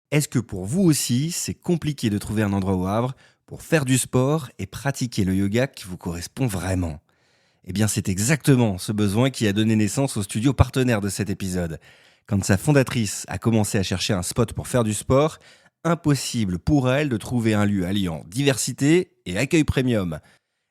Est-ce que pour vous aussi, c'est compliqué de trouver un endroit au Havre pour faire du sport et pratiquer le yoga qui vous correspond vraiment? Eh bien, c'est exactement ce besoin qui a donné naissance au studio partenaire de cet épisode. Quand sa fondatrice a commencé à chercher un spot pour faire du sport, impossible pour elle de trouver un lieu alliant diversité et accueil premium.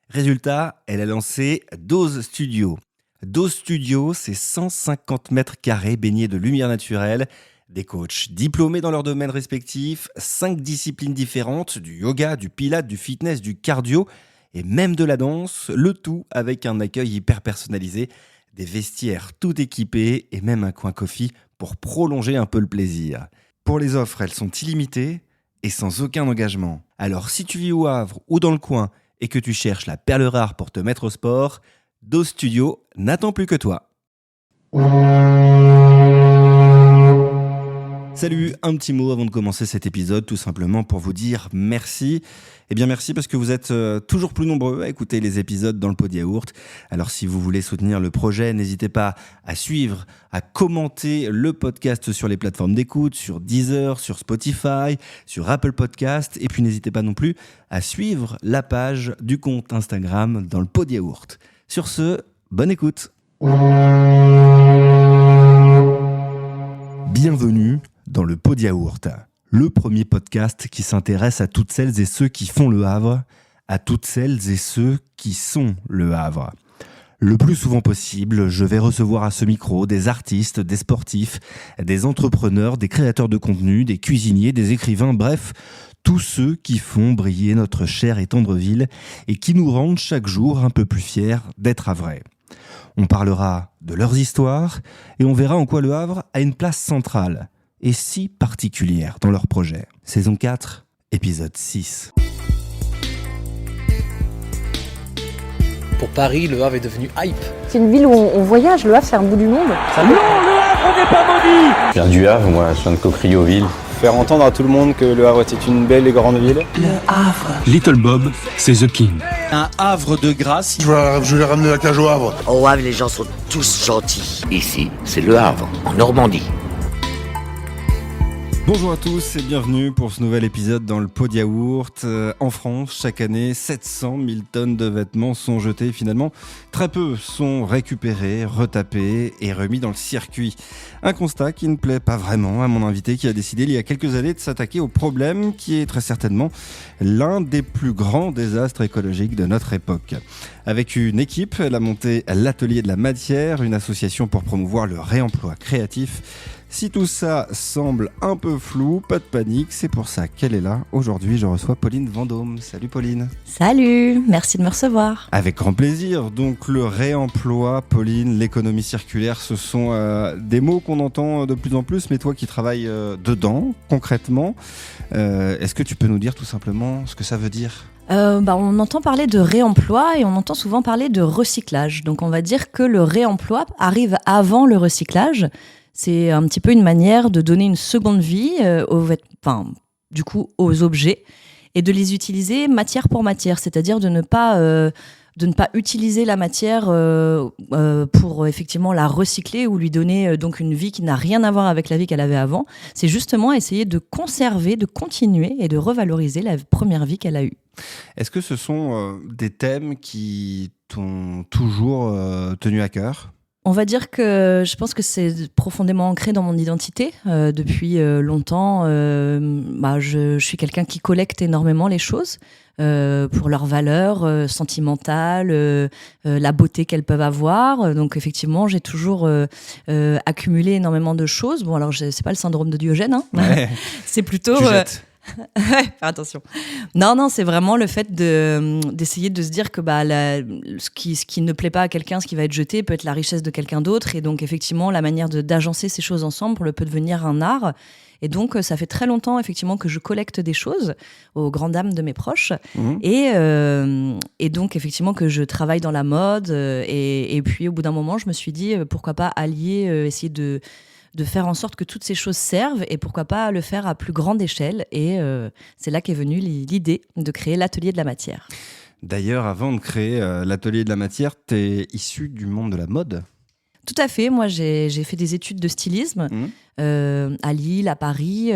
Résultat, elle a lancé Dose Studio. Dose Studio, c'est 150 mètres carrés baignés de lumière naturelle, des coachs diplômés dans leurs domaines respectifs, 5 disciplines différentes, du yoga, du pilates, du fitness, du cardio et même de la danse, le tout avec un accueil hyper personnalisé, des vestiaires tout équipés et même un coin coffee pour prolonger un peu le plaisir. Pour les offres, elles sont illimitées et sans aucun engagement. Alors si tu vis au Havre ou dans le coin et que tu cherches la perle rare pour te mettre au sport, Dose Studio n'attend plus que toi. Salut, un petit mot avant de commencer cet épisode, tout simplement pour vous dire merci. Eh bien merci parce que vous êtes toujours plus nombreux à écouter les épisodes dans le pot de yaourt. Alors si vous voulez soutenir le projet, n'hésitez pas à suivre, à commenter le podcast sur les plateformes d'écoute, sur Deezer, sur Spotify, sur Apple Podcast. Et puis n'hésitez pas non plus à suivre la page du compte Instagram dans le pot de yaourt. Sur ce, bonne écoute. Bienvenue dans le pot de yaourt, le premier podcast qui s'intéresse à toutes celles et ceux qui font le Havre, à toutes celles et ceux qui sont le Havre. Le plus souvent possible, je vais recevoir à ce micro des artistes, des sportifs, des entrepreneurs, des créateurs de contenu, des cuisiniers, des écrivains, bref, tous ceux qui font briller notre chère et tendre ville et qui nous rendent chaque jour un peu plus fiers d'être havrais. On parlera de leurs histoires et on verra en quoi le Havre a une place centrale et si particulière dans leur projet. Saison 4, épisode 6. Pour Paris, le Havre est devenu hype. C'est une ville où on voyage, le Havre c'est un bout du monde. Non, le Havre n'est pas maudit. Je viens du Havre, moi, je viens de Cocrioville. Faire entendre à tout le monde que le Havre était une belle et grande ville. Le Havre. Little Bob, c'est The King. Un Havre de grâce. Je vais ramener la cage au Havre. Au Havre, les gens sont tous gentils. Ici, c'est le Havre, en Normandie. Bonjour à tous et bienvenue pour ce nouvel épisode dans le pot de yaourt. En France, chaque année, 700 000 tonnes de vêtements sont jetées. Finalement, très peu sont récupérés, retapés et remis dans le circuit. Un constat qui ne plaît pas vraiment à mon invité qui a décidé il y a quelques années de s'attaquer au problème qui est très certainement l'un des plus grands désastres écologiques de notre époque. Avec une équipe, elle a monté l'Atelier de la Matière, une association pour promouvoir le réemploi créatif. Si tout ça semble un peu flou, pas de panique, c'est pour ça qu'elle est là. Aujourd'hui, je reçois Pauline Vendôme. Salut Pauline. Salut, merci de me recevoir. Avec grand plaisir. Donc le réemploi, Pauline, l'économie circulaire, ce sont des mots qu'on entend de plus en plus, mais toi qui travailles dedans, concrètement, est-ce que tu peux nous dire tout simplement ce que ça veut dire ? On entend parler de réemploi et on entend souvent parler de recyclage. Donc on va dire que le réemploi arrive avant le recyclage. C'est un petit peu une manière de donner une seconde vie aux objets et de les utiliser matière pour matière, c'est-à-dire de ne pas utiliser la matière pour effectivement la recycler ou lui donner donc une vie qui n'a rien à voir avec la vie qu'elle avait avant. C'est justement essayer de conserver, de continuer et de revaloriser la première vie qu'elle a eue. Est-ce que ce sont des thèmes qui t'ont toujours tenu à cœur ? On va dire que je pense que c'est profondément ancré dans mon identité. Depuis longtemps, je suis quelqu'un qui collecte énormément les choses pour leurs valeurs sentimentales, la beauté qu'elles peuvent avoir. Donc effectivement, j'ai toujours accumulé énormément de choses. Bon, alors c'est pas le syndrome de Diogène, hein. Ouais. C'est plutôt... Ouais, faire attention. Non, c'est vraiment le fait d'essayer de se dire que ce qui ne plaît pas à quelqu'un, ce qui va être jeté, peut être la richesse de quelqu'un d'autre. Et donc, effectivement, la manière d'agencer ces choses ensemble peut devenir un art. Et donc, ça fait très longtemps, effectivement, que je collecte des choses aux grandes dames de mes proches. Mmh. Et donc, effectivement, que je travaille dans la mode. Et puis, au bout d'un moment, je me suis dit, pourquoi pas allier, essayer de faire en sorte que toutes ces choses servent et pourquoi pas le faire à plus grande échelle. Et c'est là qu'est venue l'idée de créer l'Atelier de la Matière. D'ailleurs, avant de créer l'Atelier de la Matière, tu es issu du monde de la mode ? Tout à fait. Moi, j'ai fait des études de stylisme. à Lille, à Paris.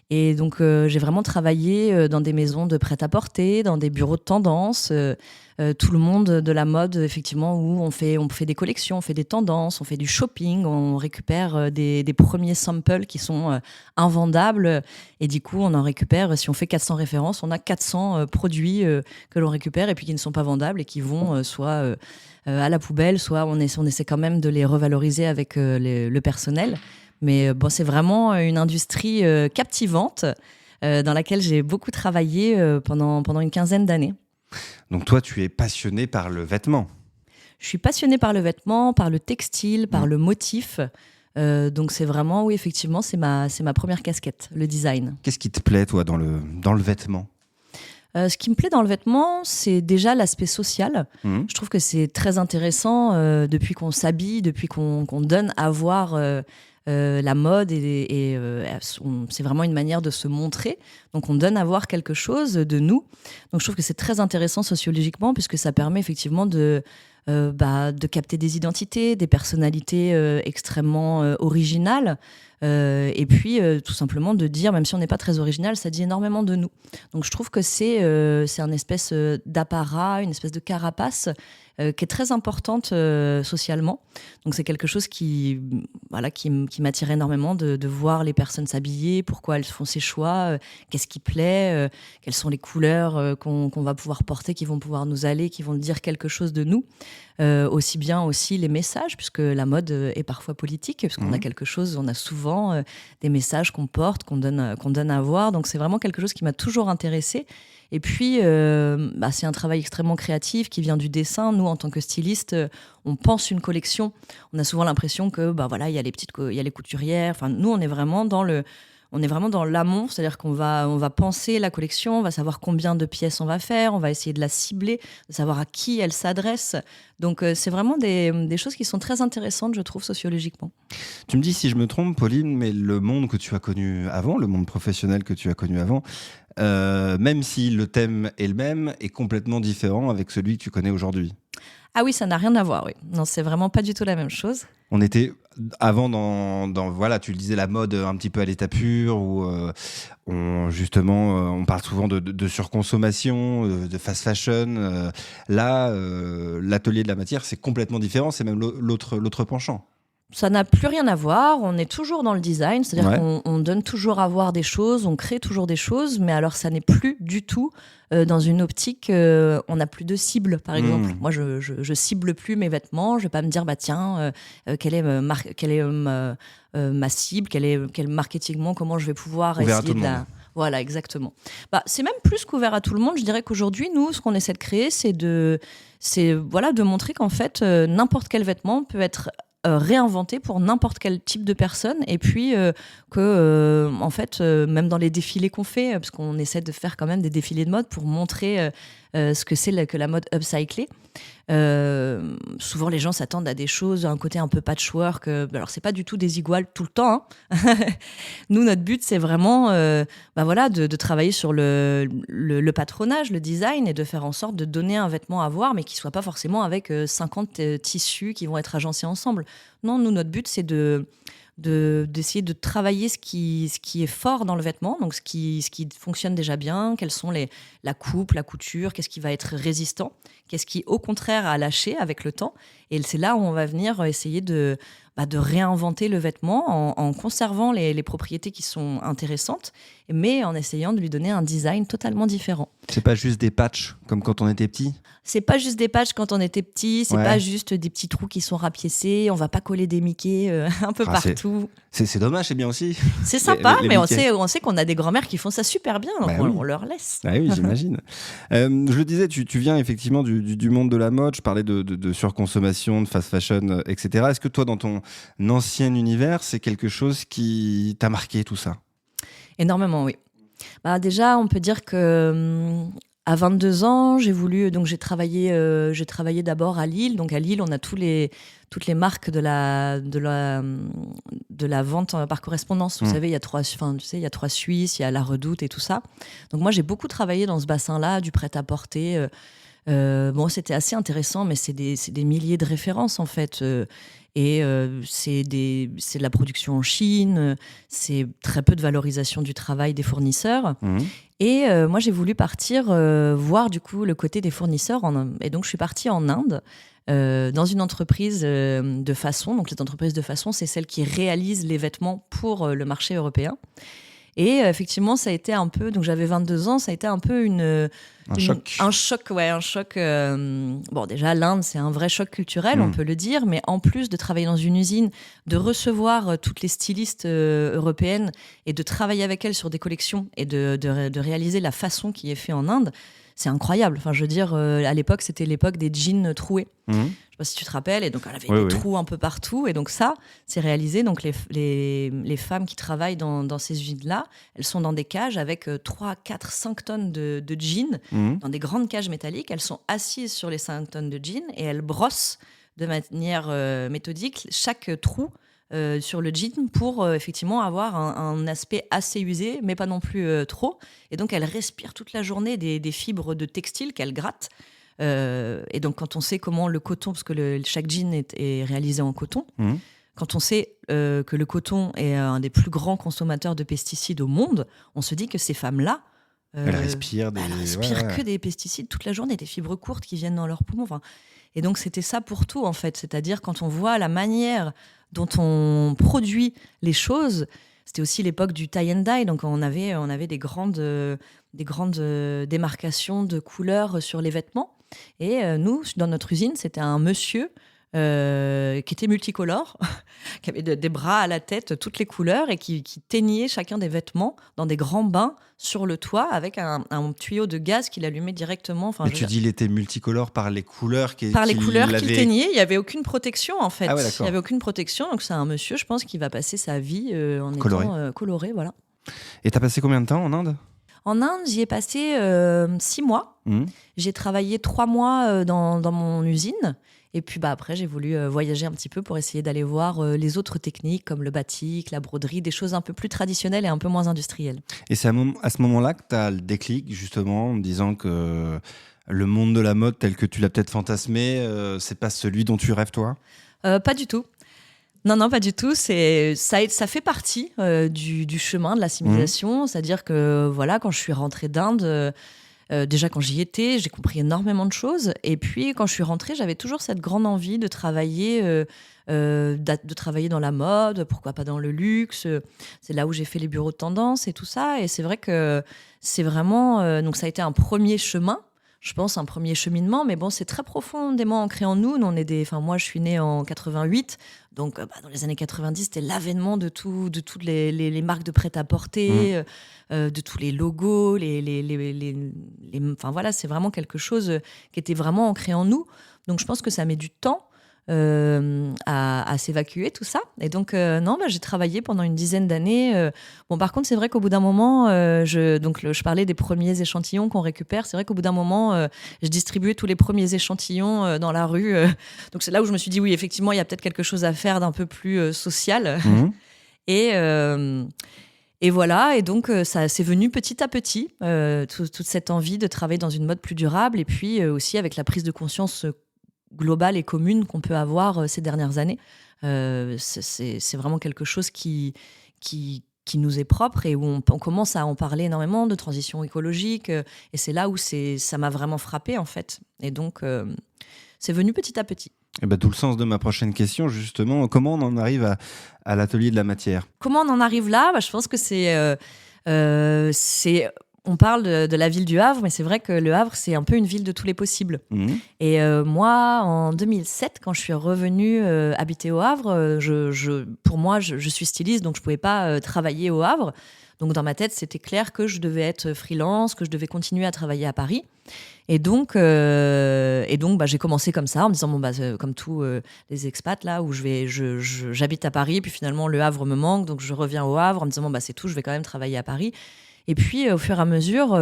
Et donc, j'ai vraiment travaillé dans des maisons de prêt-à-porter, dans des bureaux de tendance, tout le monde de la mode, effectivement, où on fait des collections, on fait des tendances, on fait du shopping, on récupère des premiers samples qui sont invendables. Et du coup, on en récupère, si on fait 400 références, on a 400 produits que l'on récupère et puis qui ne sont pas vendables et qui vont soit à la poubelle, soit on essaie quand même de les revaloriser avec le personnel. Mais bon, c'est vraiment une industrie captivante dans laquelle j'ai beaucoup travaillé pendant une quinzaine d'années. Donc toi, tu es passionné par le vêtement. Je suis passionnée par le vêtement, par le textile, par le motif. Donc c'est vraiment, oui, effectivement, c'est ma première casquette, le design. Qu'est-ce qui te plaît, toi, dans le vêtement ? Ce qui me plaît dans le vêtement, c'est déjà l'aspect social. Je trouve que c'est très intéressant depuis qu'on s'habille, depuis qu'on donne à voir la mode et c'est vraiment une manière de se montrer. Donc on donne à voir quelque chose de nous. Donc je trouve que c'est très intéressant sociologiquement puisque ça permet effectivement de capter des identités, des personnalités extrêmement originales. Et puis tout simplement de dire, même si on n'est pas très original, ça dit énormément de nous. Donc je trouve que c'est un espèce d'apparat, une espèce de carapace qui est très importante socialement. Donc c'est quelque chose qui m'attire énormément de voir les personnes s'habiller, pourquoi elles font ces choix, qu'est-ce qui plaît, quelles sont les couleurs qu'on va pouvoir porter, qui vont pouvoir nous aller, qui vont dire quelque chose de nous. Aussi bien aussi les messages, puisque la mode est parfois politique, puisqu'on a quelque chose, on a souvent des messages qu'on porte, qu'on donne à voir. Donc c'est vraiment quelque chose qui m'a toujours intéressée. Et puis, c'est un travail extrêmement créatif qui vient du dessin. Nous, en tant que stylistes, on pense une collection. On a souvent l'impression que, il y a les couturières. Enfin, nous, on est vraiment dans l'amont, c'est-à-dire qu'on va penser la collection, on va savoir combien de pièces on va faire, on va essayer de la cibler, de savoir à qui elle s'adresse. Donc, c'est vraiment des choses qui sont très intéressantes, je trouve, sociologiquement. Tu me dis si je me trompe, Pauline, mais le monde que tu as connu avant, le monde professionnel que tu as connu avant, même si le thème est le même, est complètement différent avec celui que tu connais aujourd'hui. Ah oui, ça n'a rien à voir, oui. Non, c'est vraiment pas du tout la même chose. On était avant dans tu le disais, la mode un petit peu à l'état pur, où on parle souvent de surconsommation, de fast fashion. L'atelier de la matière, c'est complètement différent, c'est même l'autre penchant. Ça n'a plus rien à voir, on est toujours dans le design, c'est-à-dire qu'on donne toujours à voir des choses, on crée toujours des choses, mais alors ça n'est plus du tout dans une optique, on n'a plus de cible, par exemple. Moi, je cible plus mes vêtements, je vais pas me dire, quelle est ma cible, quel marketingement, comment je vais pouvoir ouvert essayer de la... Voilà, exactement. C'est même plus qu'ouvert à tout le monde. Je dirais qu'aujourd'hui, nous, ce qu'on essaie de créer, c'est de montrer qu'en fait, n'importe quel vêtement peut être réinventé pour n'importe quel type de personne, et puis en fait, même dans les défilés qu'on fait, parce qu'on essaie de faire quand même des défilés de mode pour montrer ce que c'est que la mode upcyclée. Souvent les gens s'attendent à des choses, un côté un peu patchwork, alors c'est pas du tout des iguales tout le temps, hein. Nous, notre but, c'est vraiment de travailler sur le patronage, le design, et de faire en sorte de donner un vêtement à voir, mais qui soit pas forcément avec 50 tissus qui vont être agencés ensemble. Non, nous, notre but, c'est d'essayer de travailler ce qui est fort dans le vêtement, donc ce qui fonctionne déjà bien, quelles sont la coupe, la couture, qu'est-ce qui va être résistant, qu'est-ce qui au contraire a lâché avec le temps. Et c'est là où on va venir essayer de réinventer le vêtement en conservant les propriétés qui sont intéressantes, mais en essayant de lui donner un design totalement différent. C'est pas juste des patchs comme quand on était petit ? C'est pas juste des patchs quand on était petit, c'est pas juste des petits trous qui sont rapiécés, on va pas coller des Mickey un peu partout. C'est dommage, c'est bien aussi. C'est sympa, mais on sait qu'on a des grand-mères qui font ça super bien, donc on leur laisse. Ah oui, j'imagine. Je le disais, tu viens effectivement du monde de la mode, je parlais de surconsommation, de fast fashion, etc. Est-ce que toi, dans ton ancien univers, c'est quelque chose qui t'a marqué, tout ça ? Énormément, oui. Déjà, on peut dire que à 22 ans, j'ai travaillé d'abord à Lille. Donc à Lille, on a toutes les marques de la vente par correspondance. Vous savez, il y a 3 Suisses, il y a La Redoute et tout ça. Donc moi, j'ai beaucoup travaillé dans ce bassin-là, du prêt-à-porter, Bon, c'était assez intéressant, mais c'est des milliers de références en fait. C'est de la production en Chine, c'est très peu de valorisation du travail des fournisseurs. Et moi, j'ai voulu partir voir du coup le côté des fournisseurs. Et donc, je suis partie en Inde. Dans une entreprise de façon. Donc, cette entreprise de façon, c'est celle qui réalise les vêtements pour le marché européen. Et effectivement, ça a été un peu... Donc, j'avais 22 ans, ça a été un peu choc. Un choc, ouais, un choc... Bon, déjà, l'Inde, c'est un vrai choc culturel, on peut le dire, mais en plus de travailler dans une usine, de recevoir toutes les stylistes européennes et de travailler avec elles sur des collections et de réaliser la façon qui est faite en Inde, c'est incroyable. Enfin, je veux dire, à l'époque, c'était l'époque des jeans troués. Je sais pas si tu te rappelles. Et donc, elle avait des trous un peu partout. Et donc, ça, c'est réalisé. Donc, les femmes qui travaillent dans ces usines-là, elles sont dans des cages avec 3, 4, 5 tonnes de jeans, dans des grandes cages métalliques. Elles sont assises sur les 5 tonnes de jeans et elles brossent de manière méthodique chaque trou sur le jean pour effectivement avoir un aspect assez usé, mais pas non plus trop. Et donc, elle respire toute la journée des fibres de textile qu'elle gratte. Et donc, quand on sait comment le coton, parce que chaque jean est réalisé en coton, quand on sait que le coton est un des plus grands consommateurs de pesticides au monde, on se dit que ces femmes-là, elles respirent que des pesticides toute la journée, des fibres courtes qui viennent dans leurs poumons. Enfin, et donc, c'était ça pour tout, en fait. C'est-à-dire, quand on voit la manière dont on produit les choses, c'était aussi l'époque du tie and dye, donc on avait des grandes démarcations de couleurs sur les vêtements. Et nous, dans notre usine, c'était un monsieur qui était multicolore, qui avait des bras à la tête, toutes les couleurs, et qui teignait chacun des vêtements dans des grands bains sur le toit avec un tuyau de gaz qu'il allumait directement. Enfin, mais tu dis il était multicolore par les couleurs qu'il teignait. Il n'y avait aucune protection en fait. Ah ouais, il n'y avait aucune protection, donc c'est un monsieur, je pense, qui va passer sa vie en étant coloré. Voilà. Et tu as passé combien de temps en Inde ? En Inde, j'y ai passé 6 mois. J'ai travaillé 3 mois dans mon usine. Et puis après, j'ai voulu voyager un petit peu pour essayer d'aller voir les autres techniques comme le batik, la broderie, des choses un peu plus traditionnelles et un peu moins industrielles. Et c'est à ce moment-là que tu as le déclic, justement, en me disant que le monde de la mode tel que tu l'as peut-être fantasmé, c'est pas celui dont tu rêves, toi ? Pas du tout. Non, pas du tout. Ça fait partie du chemin de l'assimilation. C'est-à-dire que voilà, quand je suis rentrée d'Inde... déjà, quand j'y étais, j'ai compris énormément de choses. Et puis, quand je suis rentrée, j'avais toujours cette grande envie de travailler dans la mode, pourquoi pas dans le luxe. C'est là où j'ai fait les bureaux de tendance et tout ça. Et c'est vrai que c'est vraiment... donc, ça a été un premier chemin, je pense, un premier cheminement. Mais bon, c'est très profondément ancré en nous. Moi, je suis née en 88. Donc, dans les années 90, c'était l'avènement de toutes les marques de prêt-à-porter, de tous les logos, enfin voilà, c'est vraiment quelque chose qui était vraiment ancré en nous. Donc, je pense que ça met du temps à s'évacuer, tout ça. Et donc, j'ai travaillé pendant une dizaine d'années. Par contre, c'est vrai qu'au bout d'un moment, je parlais des premiers échantillons qu'on récupère. C'est vrai qu'au bout d'un moment, je distribuais tous les premiers échantillons dans la rue. Donc, c'est là où je me suis dit, oui, effectivement, il y a peut-être quelque chose à faire d'un peu plus social. Et voilà, et donc ça c'est venu petit à petit, toute cette envie de travailler dans une mode plus durable, et puis aussi avec la prise de conscience globale et commune qu'on peut avoir ces dernières années. C'est vraiment quelque chose qui nous est propre et où on commence à en parler énormément de transition écologique, et c'est là où ça m'a vraiment frappée en fait. Et donc c'est venu petit à petit. Et d'où le sens de ma prochaine question, justement. Comment on en arrive à l'atelier de la matière ? Comment on en arrive là ? Je pense que on parle de la ville du Havre, mais c'est vrai que le Havre, c'est un peu une ville de tous les possibles. Et moi, en 2007, quand je suis revenue habiter au Havre, pour moi, je suis styliste, donc je ne pouvais pas travailler au Havre. Donc, dans ma tête, c'était clair que je devais être freelance, que je devais continuer à travailler à Paris. Et donc, j'ai commencé comme ça, en me disant, comme tous les expats, là, où j'habite à Paris, puis finalement, le Havre me manque, donc je reviens au Havre en me disant, c'est tout, je vais quand même travailler à Paris. Et puis, au fur et à mesure,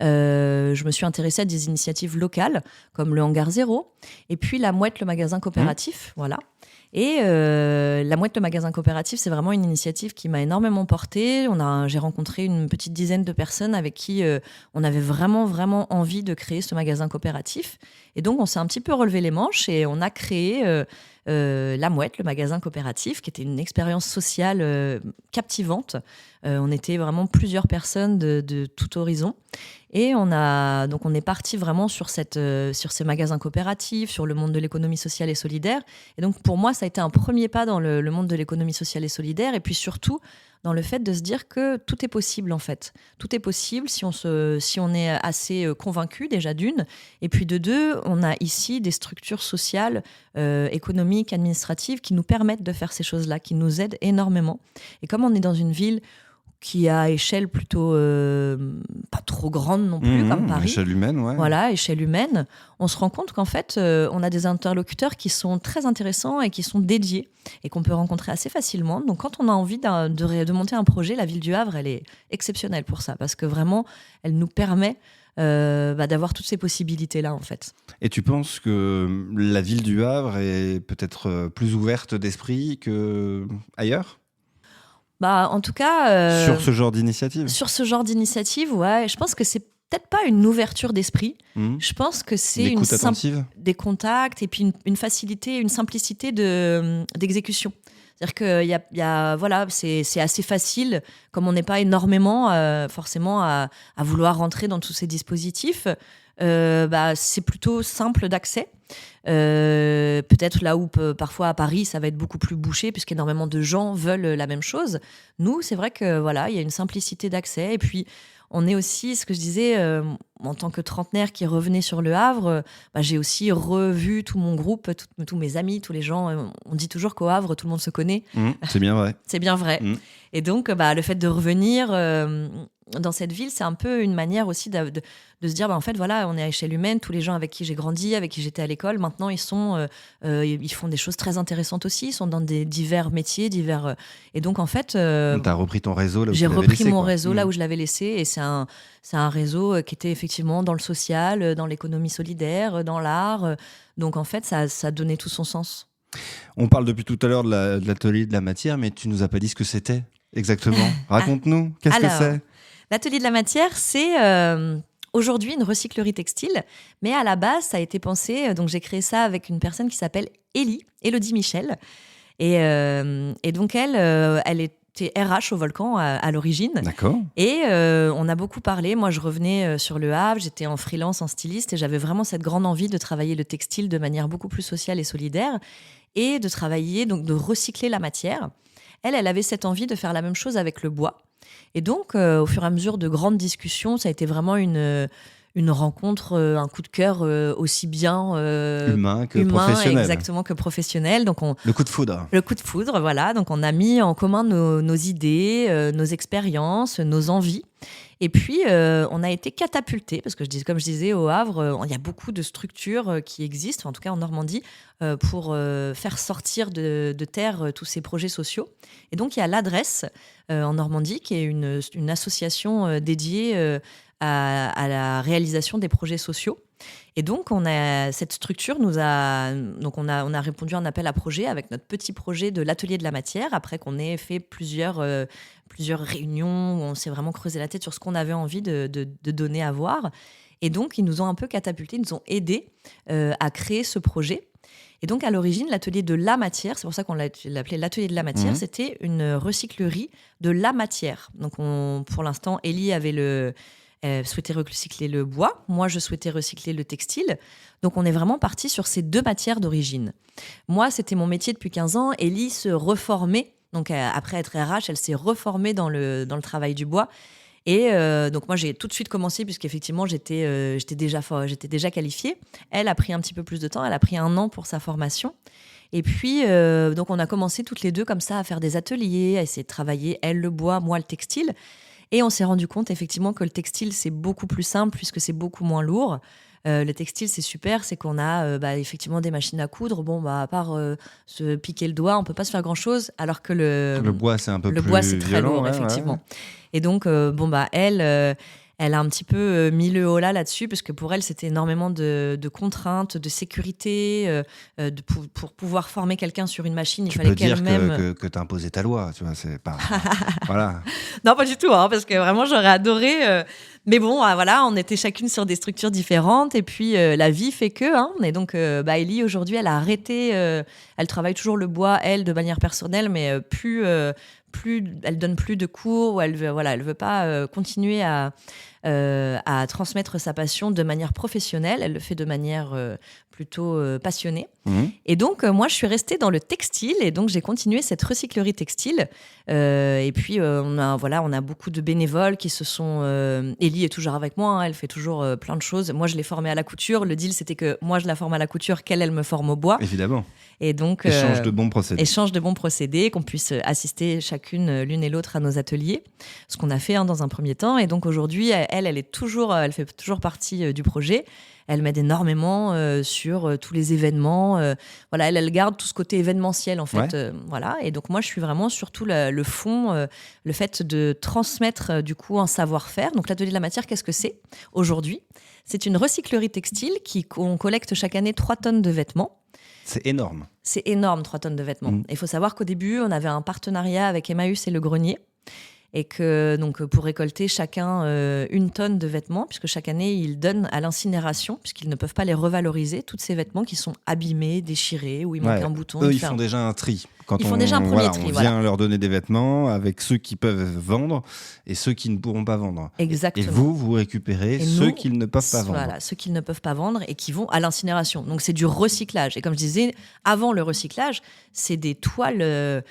je me suis intéressée à des initiatives locales, comme le Hangar Zéro, et puis la Mouette, le magasin coopératif, voilà. Et la Mouette, le magasin coopératif, c'est vraiment une initiative qui m'a énormément portée. J'ai rencontré une petite dizaine de personnes avec qui on avait vraiment, vraiment envie de créer ce magasin coopératif. Et donc, on s'est un petit peu relevé les manches et on a créé la Mouette, le magasin coopératif, qui était une expérience sociale captivante. On était vraiment plusieurs personnes de tout horizon. Et on est parti vraiment sur ces magasins coopératifs, sur le monde de l'économie sociale et solidaire. Et donc, pour moi, ça a été un premier pas dans le monde de l'économie sociale et solidaire. Et puis surtout, dans le fait de se dire que tout est possible, en fait. Tout est possible si on est assez convaincu, déjà d'une. Et puis de deux, on a ici des structures sociales, économiques, administratives qui nous permettent de faire ces choses-là, qui nous aident énormément. Et comme on est dans une ville qui a échelle plutôt pas trop grande non plus, comme Paris. Échelle humaine, ouais. Voilà, échelle humaine. On se rend compte qu'en fait, on a des interlocuteurs qui sont très intéressants et qui sont dédiés et qu'on peut rencontrer assez facilement. Donc, quand on a envie de monter un projet, la ville du Havre, elle est exceptionnelle pour ça parce que vraiment, elle nous permet d'avoir toutes ces possibilités-là, en fait. Et tu penses que la ville du Havre est peut-être plus ouverte d'esprit qu'ailleurs ? En tout cas... sur ce genre d'initiative ? Sur ce genre d'initiative, ouais. Je pense que c'est peut-être pas une ouverture d'esprit. Je pense que c'est des contacts et puis une facilité, une simplicité d'exécution. C'est-à-dire que c'est assez facile, comme on n'est pas énormément forcément à vouloir rentrer dans tous ces dispositifs. C'est plutôt simple d'accès. Peut-être là où parfois à Paris ça va être beaucoup plus bouché puisqu'énormément de gens veulent la même chose. Nous, c'est vrai que il y a une simplicité d'accès et puis on est aussi, ce que je disais, en tant que trentenaire qui revenait sur Le Havre, j'ai aussi revu tout mon groupe, tous mes amis, tous les gens. On dit toujours qu'au Havre, tout le monde se connaît. C'est bien vrai. C'est bien vrai. Et donc, le fait de revenir dans cette ville, c'est un peu une manière aussi de se dire, en fait, voilà, on est à échelle humaine. Tous les gens avec qui j'ai grandi, avec qui j'étais à l'école, maintenant, ils font des choses très intéressantes aussi. Ils sont dans des divers métiers, Et donc, en fait... T'as repris ton réseau là où j'ai repris mon réseau là où je l'avais laissé. Et c'est un réseau qui était effectivement dans le social, dans l'économie solidaire, dans l'art. Donc, en fait, ça donnait tout son sens. On parle depuis tout à l'heure de l'atelier de la matière, mais tu nous as pas dit ce que c'était exactement. Raconte-nous, qu'est-ce que c'est ? L'atelier de la matière, c'est aujourd'hui une recyclerie textile, mais à la base, ça a été pensé, donc j'ai créé ça avec une personne qui s'appelle Élodie Michel, et donc elle était RH au Volcan à l'origine. D'accord. Et on a beaucoup parlé. Moi, je revenais sur Le Havre, j'étais en freelance, en styliste, et j'avais vraiment cette grande envie de travailler le textile de manière beaucoup plus sociale et solidaire, et de travailler, donc de recycler la matière. Elle avait cette envie de faire la même chose avec le bois. Et donc, au fur et à mesure de grandes discussions, ça a été vraiment une rencontre, un coup de cœur aussi bien humain que professionnel. Exactement, que professionnel. Donc le coup de foudre. Le coup de foudre, voilà. Donc, on a mis en commun nos idées, nos expériences, nos envies. Et puis, on a été catapultés, parce que comme je disais, au Havre, il y a beaucoup de structures qui existent, en tout cas en Normandie, pour faire sortir de terre tous ces projets sociaux. Et donc, il y a l'Adresse en Normandie, qui est une association dédiée à la réalisation des projets sociaux. Et donc, cette structure on a répondu à un appel à projet avec notre petit projet de l'atelier de la matière, après qu'on ait fait plusieurs réunions où on s'est vraiment creusé la tête sur ce qu'on avait envie de donner à voir. Et donc, ils nous ont un peu catapultés, ils nous ont aidés à créer ce projet. Et donc, à l'origine, l'atelier de la matière, c'est pour ça qu'on l'appelait l'atelier de la matière, c'était une recyclerie de la matière. Donc, pour l'instant, Élie souhaitait recycler le bois. Moi, je souhaitais recycler le textile. Donc, on est vraiment parti sur ces deux matières d'origine. Moi, c'était mon métier depuis 15 ans. Élie se reformait. Donc, après être RH, elle s'est reformée dans le travail du bois. Et donc, moi, j'ai tout de suite commencé, puisqu'effectivement, j'étais déjà qualifiée. Elle a pris un petit peu plus de temps. Elle a pris 1 an pour sa formation. Et puis, donc, on a commencé toutes les deux comme ça à faire des ateliers, à essayer de travailler, elle, le bois, moi, le textile. Et on s'est rendu compte effectivement que le textile, c'est beaucoup plus simple puisque c'est beaucoup moins lourd. Le textile, c'est super, c'est qu'on a effectivement des machines à coudre. Bon, à part se piquer le doigt, on peut pas se faire grand-chose, alors que le bois, c'est un peu le plus bois, c'est très violent, lourd, ouais, effectivement. Ouais. Et donc, elle a un petit peu mis le holà là-dessus, parce que pour elle, c'était énormément de contraintes, de sécurité. Pour pouvoir former quelqu'un sur une machine, il Tu fallait peux dire qu'elle-même... que tu as imposé ta loi, tu vois, c'est pas... voilà. Non, pas du tout, hein, parce que vraiment, j'aurais adoré. Mais bon, voilà, on était chacune sur des structures différentes. Et puis, la vie fait que. Hein, et donc, Ellie, aujourd'hui, elle a arrêté. Elle travaille toujours le bois, elle, de manière personnelle, mais elle donne plus de cours. Ou elle veut pas continuer à transmettre sa passion de manière professionnelle. Elle le fait de manière plutôt passionnée. Et donc, moi, je suis restée dans le textile, et donc j'ai continué cette recyclerie textile. Et puis, on a beaucoup de bénévoles qui se sont... Ellie est toujours avec moi, hein, elle fait toujours plein de choses. Moi, je l'ai formée à la couture. Le deal, c'était que moi, je la forme à la couture, elle me forme au bois. Évidemment. Et donc, échange de bons procédés. Échange de bons procédés, qu'on puisse assister chacune, l'une et l'autre, à nos ateliers. Ce qu'on a fait dans un premier temps. Et donc, aujourd'hui, elle fait toujours partie du projet. Elle m'aide énormément sur tous les événements. Elle garde tout ce côté événementiel, en fait. Ouais. Voilà. Et donc, moi, je suis vraiment surtout le fond, le fait de transmettre, du coup, un savoir-faire. Donc, l'atelier de la matière, qu'est-ce que c'est aujourd'hui ? C'est une recyclerie textile on collecte chaque année 3 tonnes de vêtements. C'est énorme. C'est énorme, 3 tonnes de vêtements. Il faut savoir qu'au début, on avait un partenariat avec Emmaüs et Le Grenier. Et que, donc, pour récolter chacun 1 tonne de vêtements, puisque chaque année, ils donnent à l'incinération, puisqu'ils ne peuvent pas les revaloriser, tous ces vêtements qui sont abîmés, déchirés, où il manque un bouton. Eux, ils font déjà un tri. Ils font déjà un premier tri. On vient leur donner des vêtements avec ceux qui peuvent vendre et ceux qui ne pourront pas vendre. Exactement. Et vous récupérez ceux qu'ils ne peuvent pas vendre. Voilà, ceux qu'ils ne peuvent pas vendre et qui vont à l'incinération. Donc, c'est du recyclage. Et comme je disais, avant le recyclage, c'est des toiles...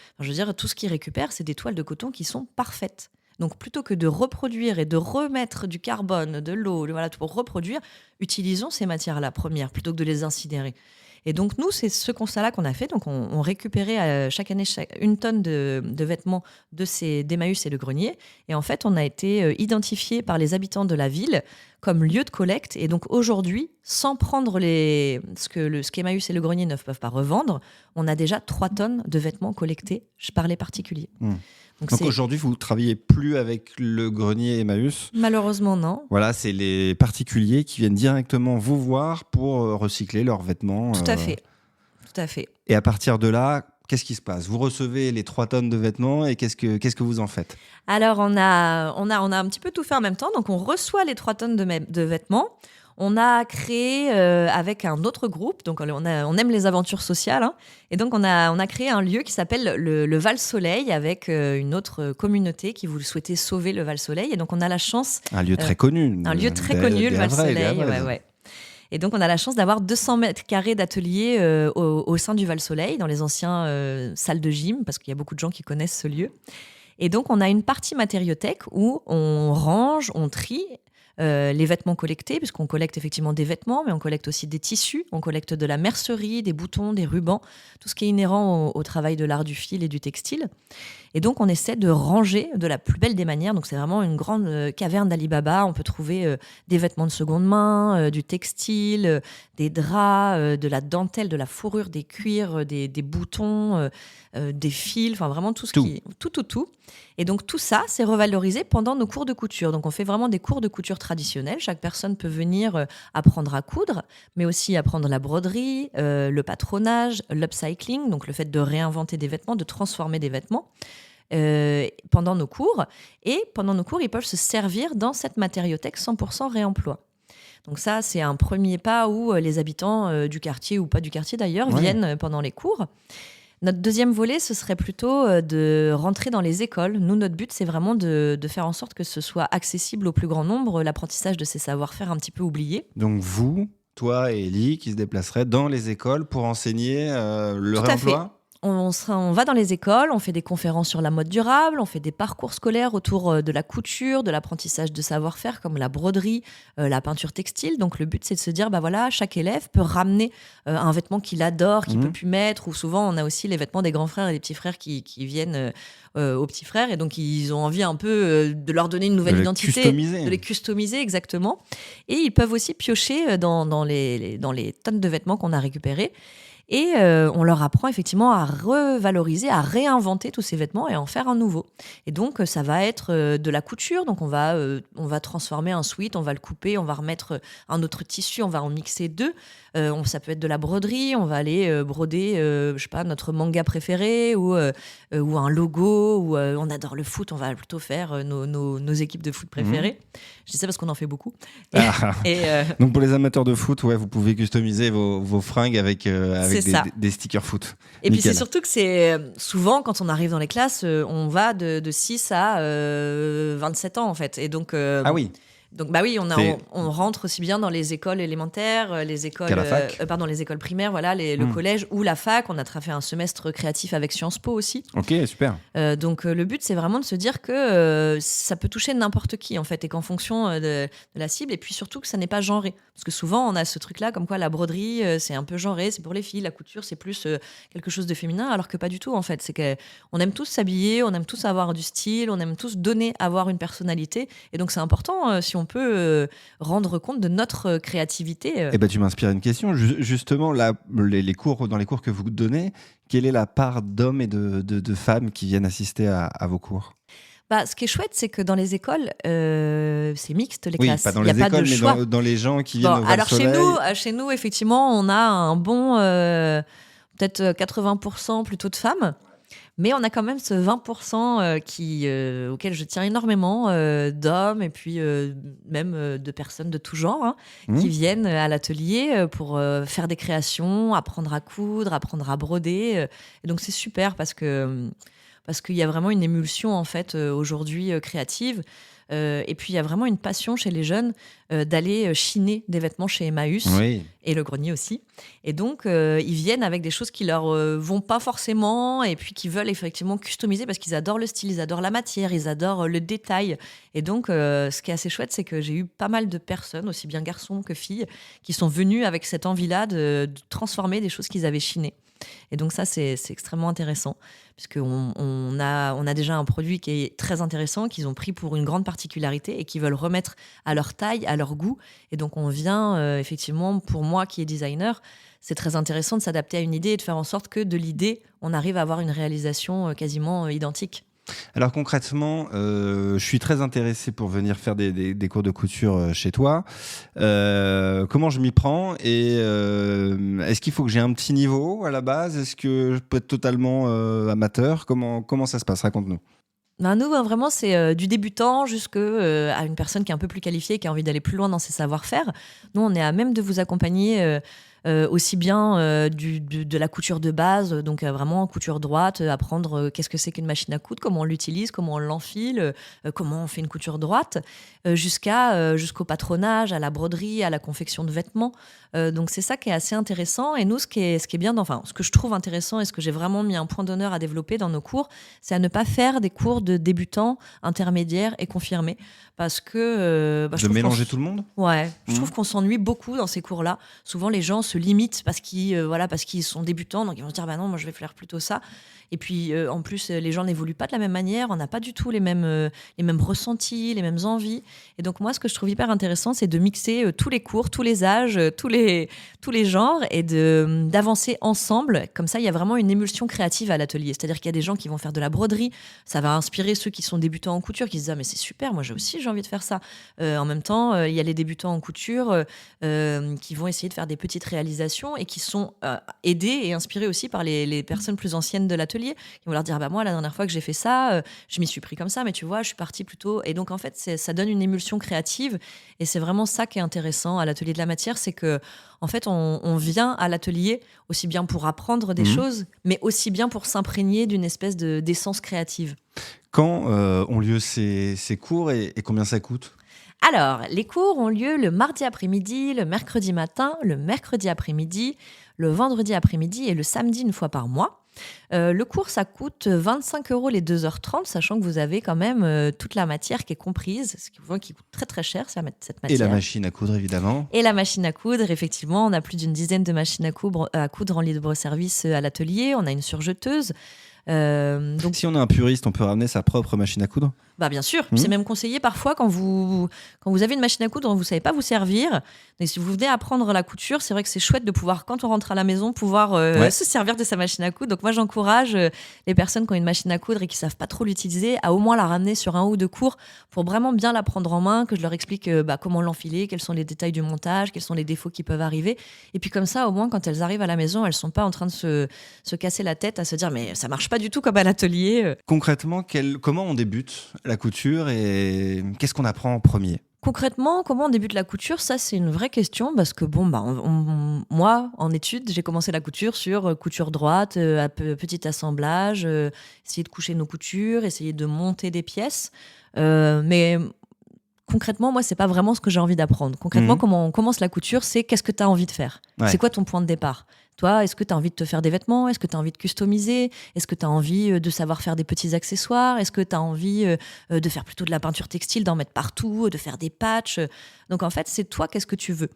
tout ce qu'ils récupèrent, c'est des toiles de coton qui sont parfaites. Donc, plutôt que de reproduire et de remettre du carbone, de l'eau, tout pour reproduire, utilisons ces matières-là premières plutôt que de les incinérer. Et donc, nous, c'est ce constat-là qu'on a fait. Donc, on récupérait chaque année 1 tonne de vêtements d'Emmaüs et Le Grenier. Et en fait, on a été identifiés par les habitants de la ville comme lieu de collecte. Et donc, aujourd'hui, sans prendre ce qu'Emmaüs et Le Grenier ne peuvent pas revendre, on a déjà 3 tonnes de vêtements collectés par les particuliers. Donc aujourd'hui, vous ne travaillez plus avec Le Grenier et Emmaüs ? Malheureusement, non. Voilà, c'est les particuliers qui viennent directement vous voir pour recycler leurs vêtements. Tout à fait. Tout à fait. Et à partir de là, qu'est-ce qui se passe ? Vous recevez les 3 tonnes de vêtements et qu'est-ce que vous en faites ? Alors, on a un petit peu tout fait en même temps. Donc, on reçoit les 3 tonnes de vêtements. On a créé avec un autre groupe, donc on aime les aventures sociales, hein, et donc on a créé un lieu qui s'appelle le Val-Soleil avec une autre communauté qui voulait souhaiter sauver le Val-Soleil, et donc on a la chance... Un lieu très connu. Un lieu très connu, le Val-Soleil, ouais. Et donc on a la chance d'avoir 200 mètres carrés d'atelier au sein du Val-Soleil, dans les anciens salles de gym, parce qu'il y a beaucoup de gens qui connaissent ce lieu. Et donc on a une partie matériothèque où on range, on trie les vêtements collectés, puisqu'on collecte effectivement des vêtements, mais on collecte aussi des tissus, on collecte de la mercerie, des boutons, des rubans, tout ce qui est inhérent au travail de l'art du fil et du textile. Et donc, on essaie de ranger de la plus belle des manières. Donc, c'est vraiment une grande caverne d'Ali Baba. On peut trouver des vêtements de seconde main, du textile, des draps, de la dentelle, de la fourrure, des cuirs, des boutons, des fils, enfin vraiment tout ce qui... Tout. Et donc, tout ça, c'est revalorisé pendant nos cours de couture. Donc, on fait vraiment des cours de couture traditionnels. Chaque personne peut venir apprendre à coudre, mais aussi apprendre la broderie, le patronage, l'upcycling, donc le fait de réinventer des vêtements, de transformer des vêtements. Pendant nos cours. Et pendant nos cours, ils peuvent se servir dans cette matériothèque 100% réemploi. Donc ça, c'est un premier pas où les habitants du quartier, ou pas du quartier d'ailleurs, viennent pendant les cours. Notre deuxième volet, ce serait plutôt de rentrer dans les écoles. Nous, notre but, c'est vraiment de faire en sorte que ce soit accessible au plus grand nombre, l'apprentissage de ces savoir-faire un petit peu oubliés. Donc vous, toi et Ellie, qui se déplaceraient dans les écoles pour enseigner le réemploi ? On va dans les écoles, on fait des conférences sur la mode durable, on fait des parcours scolaires autour de la couture, de l'apprentissage de savoir-faire comme la broderie, la peinture textile. Donc le but, c'est de se dire, chaque élève peut ramener un vêtement qu'il adore, qu'il ne peut plus mettre. Ou souvent, on a aussi les vêtements des grands frères et des petits frères qui viennent aux petits frères. Et donc, ils ont envie un peu de leur donner une nouvelle identité. De les customiser, exactement. Et ils peuvent aussi piocher dans les tonnes de vêtements qu'on a récupérés. Et on leur apprend effectivement à revaloriser, à réinventer tous ces vêtements et en faire un nouveau. Et donc, ça va être de la couture. Donc, on va transformer un sweat, on va le couper, on va remettre un autre tissu, on va en mixer deux. Ça peut être de la broderie, on va aller broder, je sais pas, notre manga préféré ou un logo. Ou on adore le foot, on va plutôt faire nos équipes de foot préférées. Je dis ça parce qu'on en fait beaucoup. Donc pour les amateurs de foot, ouais, vous pouvez customiser vos fringues avec des stickers foot. Et Nickel. puis c'est surtout que c'est souvent quand on arrive dans les classes, on va de 6 à 27 ans en fait. Et donc, Ah oui. Donc bah oui, on rentre aussi bien dans les écoles élémentaires, les écoles, les écoles primaires, voilà, le collège ou la fac. On a fait un semestre créatif avec Sciences Po aussi. Ok, super. Donc le but, c'est vraiment de se dire que ça peut toucher n'importe qui en fait, et qu'en fonction de la cible, et puis surtout que ça n'est pas genré. Parce que souvent, on a ce truc-là, comme quoi la broderie, c'est un peu genré, c'est pour les filles. La couture, c'est plus quelque chose de féminin, alors que pas du tout en fait. C'est qu'on aime tous s'habiller, on aime tous avoir du style, on aime tous avoir une personnalité. Et donc c'est important si on peut rendre compte de notre créativité. Eh ben, tu m'inspires une question. Justement, là, dans les cours que vous donnez, quelle est la part d'hommes et de femmes qui viennent assister à vos cours ? Ce qui est chouette, c'est que dans les écoles, c'est mixte les oui, classes. Pas dans Il y a les pas écoles, de mais choix. dans les gens qui viennent au Alors soleil. chez nous, effectivement, on a un bon, peut-être 80% plutôt de femmes. Mais on a quand même ce 20% auquel je tiens énormément, d'hommes et puis même de personnes de tout genre qui viennent à l'atelier pour faire des créations, apprendre à coudre, apprendre à broder. Et donc c'est super parce qu'il y a vraiment une émulsion en fait aujourd'hui créative. Et puis il y a vraiment une passion chez les jeunes d'aller chiner des vêtements chez Emmaüs et le grenier aussi. Et donc ils viennent avec des choses qui leur vont pas forcément et puis qui veulent effectivement customiser parce qu'ils adorent le style, ils adorent la matière, ils adorent le détail. Et donc ce qui est assez chouette, c'est que j'ai eu pas mal de personnes, aussi bien garçons que filles, qui sont venus avec cette envie-là de transformer des choses qu'ils avaient chinées. Et donc ça, c'est extrêmement intéressant, puisqu'on a déjà un produit qui est très intéressant, qu'ils ont pris pour une grande particularité et qu'ils veulent remettre à leur taille, à leur goût. Et donc on vient, effectivement, pour moi qui est designer, c'est très intéressant de s'adapter à une idée et de faire en sorte que de l'idée, on arrive à avoir une réalisation quasiment identique. Alors concrètement, je suis très intéressé pour venir faire des cours de couture chez toi. Comment je m'y prends et est-ce qu'il faut que j'ai un petit niveau à la base ? Est-ce que je peux être totalement amateur ? Comment ça se passe ? Raconte-nous. Nous, vraiment, c'est du débutant jusqu'à une personne qui est un peu plus qualifiée, qui a envie d'aller plus loin dans ses savoir-faire. Nous, on est à même de vous accompagner aussi bien de la couture de base, donc vraiment couture droite, apprendre qu'est-ce que c'est qu'une machine à coudre, comment on l'utilise, comment on l'enfile, comment on fait une couture droite, jusqu'au patronage, à la broderie, à la confection de vêtements. Donc c'est ça qui est assez intéressant. Et nous, ce qui est bien, ce que je trouve intéressant et ce que j'ai vraiment mis un point d'honneur à développer dans nos cours, c'est à ne pas faire des cours de débutants, intermédiaires et confirmés, parce que de mélanger tout le monde. Ouais, je trouve qu'on s'ennuie beaucoup dans ces cours-là. Souvent, les gens se limitent parce qu'ils sont débutants, donc ils vont se dire non, moi je vais faire plutôt ça. Et puis en plus, les gens n'évoluent pas de la même manière, on n'a pas du tout les mêmes ressentis, les mêmes envies. Et donc moi, ce que je trouve hyper intéressant, c'est de mixer tous les cours, tous les âges, tous les genres, et d'avancer ensemble. Comme ça, il y a vraiment une émulsion créative à l'atelier. C'est-à-dire qu'il y a des gens qui vont faire de la broderie, ça va inspirer ceux qui sont débutants en couture, qui se disent mais c'est super, moi j'ai envie de faire ça. En même temps, il y a les débutants en couture qui vont essayer de faire des petites réalisations et qui sont aidés et inspirés aussi par les personnes plus anciennes de l'atelier. Ils vont leur dire moi la dernière fois que j'ai fait ça, je m'y suis pris comme ça, mais tu vois, je suis partie plutôt. Et donc en fait, ça donne une émulsion créative, et c'est vraiment ça qui est intéressant à l'atelier de la matière, c'est que en fait on vient à l'atelier aussi bien pour apprendre des choses, mais aussi bien pour s'imprégner d'une espèce d'essence créative. Quand ont lieu ces cours et combien ça coûte ? Alors, les cours ont lieu le mardi après-midi, le mercredi matin, le mercredi après-midi, le vendredi après-midi et le samedi une fois par mois. Le cours, ça coûte 25 € les 2h30, sachant que vous avez quand même toute la matière qui est comprise, ce qui coûte très très cher, cette matière. Et la machine à coudre, évidemment. Et la machine à coudre, effectivement, on a plus d'une dizaine de machines à coudre en libre-service à l'atelier, on a une surjeteuse. Donc... Si on est un puriste, on peut ramener sa propre machine à coudre ? Bah bien sûr, c'est même conseillé parfois quand vous avez une machine à coudre dont vous savez pas vous servir. Et si vous venez apprendre la couture, c'est vrai que c'est chouette de pouvoir, quand on rentre à la maison, pouvoir se servir de sa machine à coudre. Donc moi j'encourage les personnes qui ont une machine à coudre et qui savent pas trop l'utiliser à au moins la ramener sur un ou deux cours pour vraiment bien la prendre en main, que je leur explique comment l'enfiler, quels sont les détails du montage, quels sont les défauts qui peuvent arriver. Et puis comme ça, au moins quand elles arrivent à la maison, elles sont pas en train de se casser la tête à se dire mais ça marche pas du tout comme à l'atelier. Concrètement, comment on débute la couture et qu'est-ce qu'on apprend en premier ? Concrètement, comment on débute la couture ? Ça, c'est une vraie question parce que moi, en études, j'ai commencé la couture sur couture droite, petit assemblage, essayer de coucher nos coutures, essayer de monter des pièces. Mais concrètement, moi, c'est pas vraiment ce que j'ai envie d'apprendre. Concrètement, comment on commence la couture, c'est qu'est-ce que tu as envie de faire ? C'est quoi ton point de départ ? Toi, est-ce que tu as envie de te faire des vêtements ? Est-ce que tu as envie de customiser ? Est-ce que tu as envie de savoir faire des petits accessoires ? Est-ce que tu as envie de faire plutôt de la peinture textile, d'en mettre partout, de faire des patchs ? Donc en fait, c'est toi, qu'est-ce que tu veux ?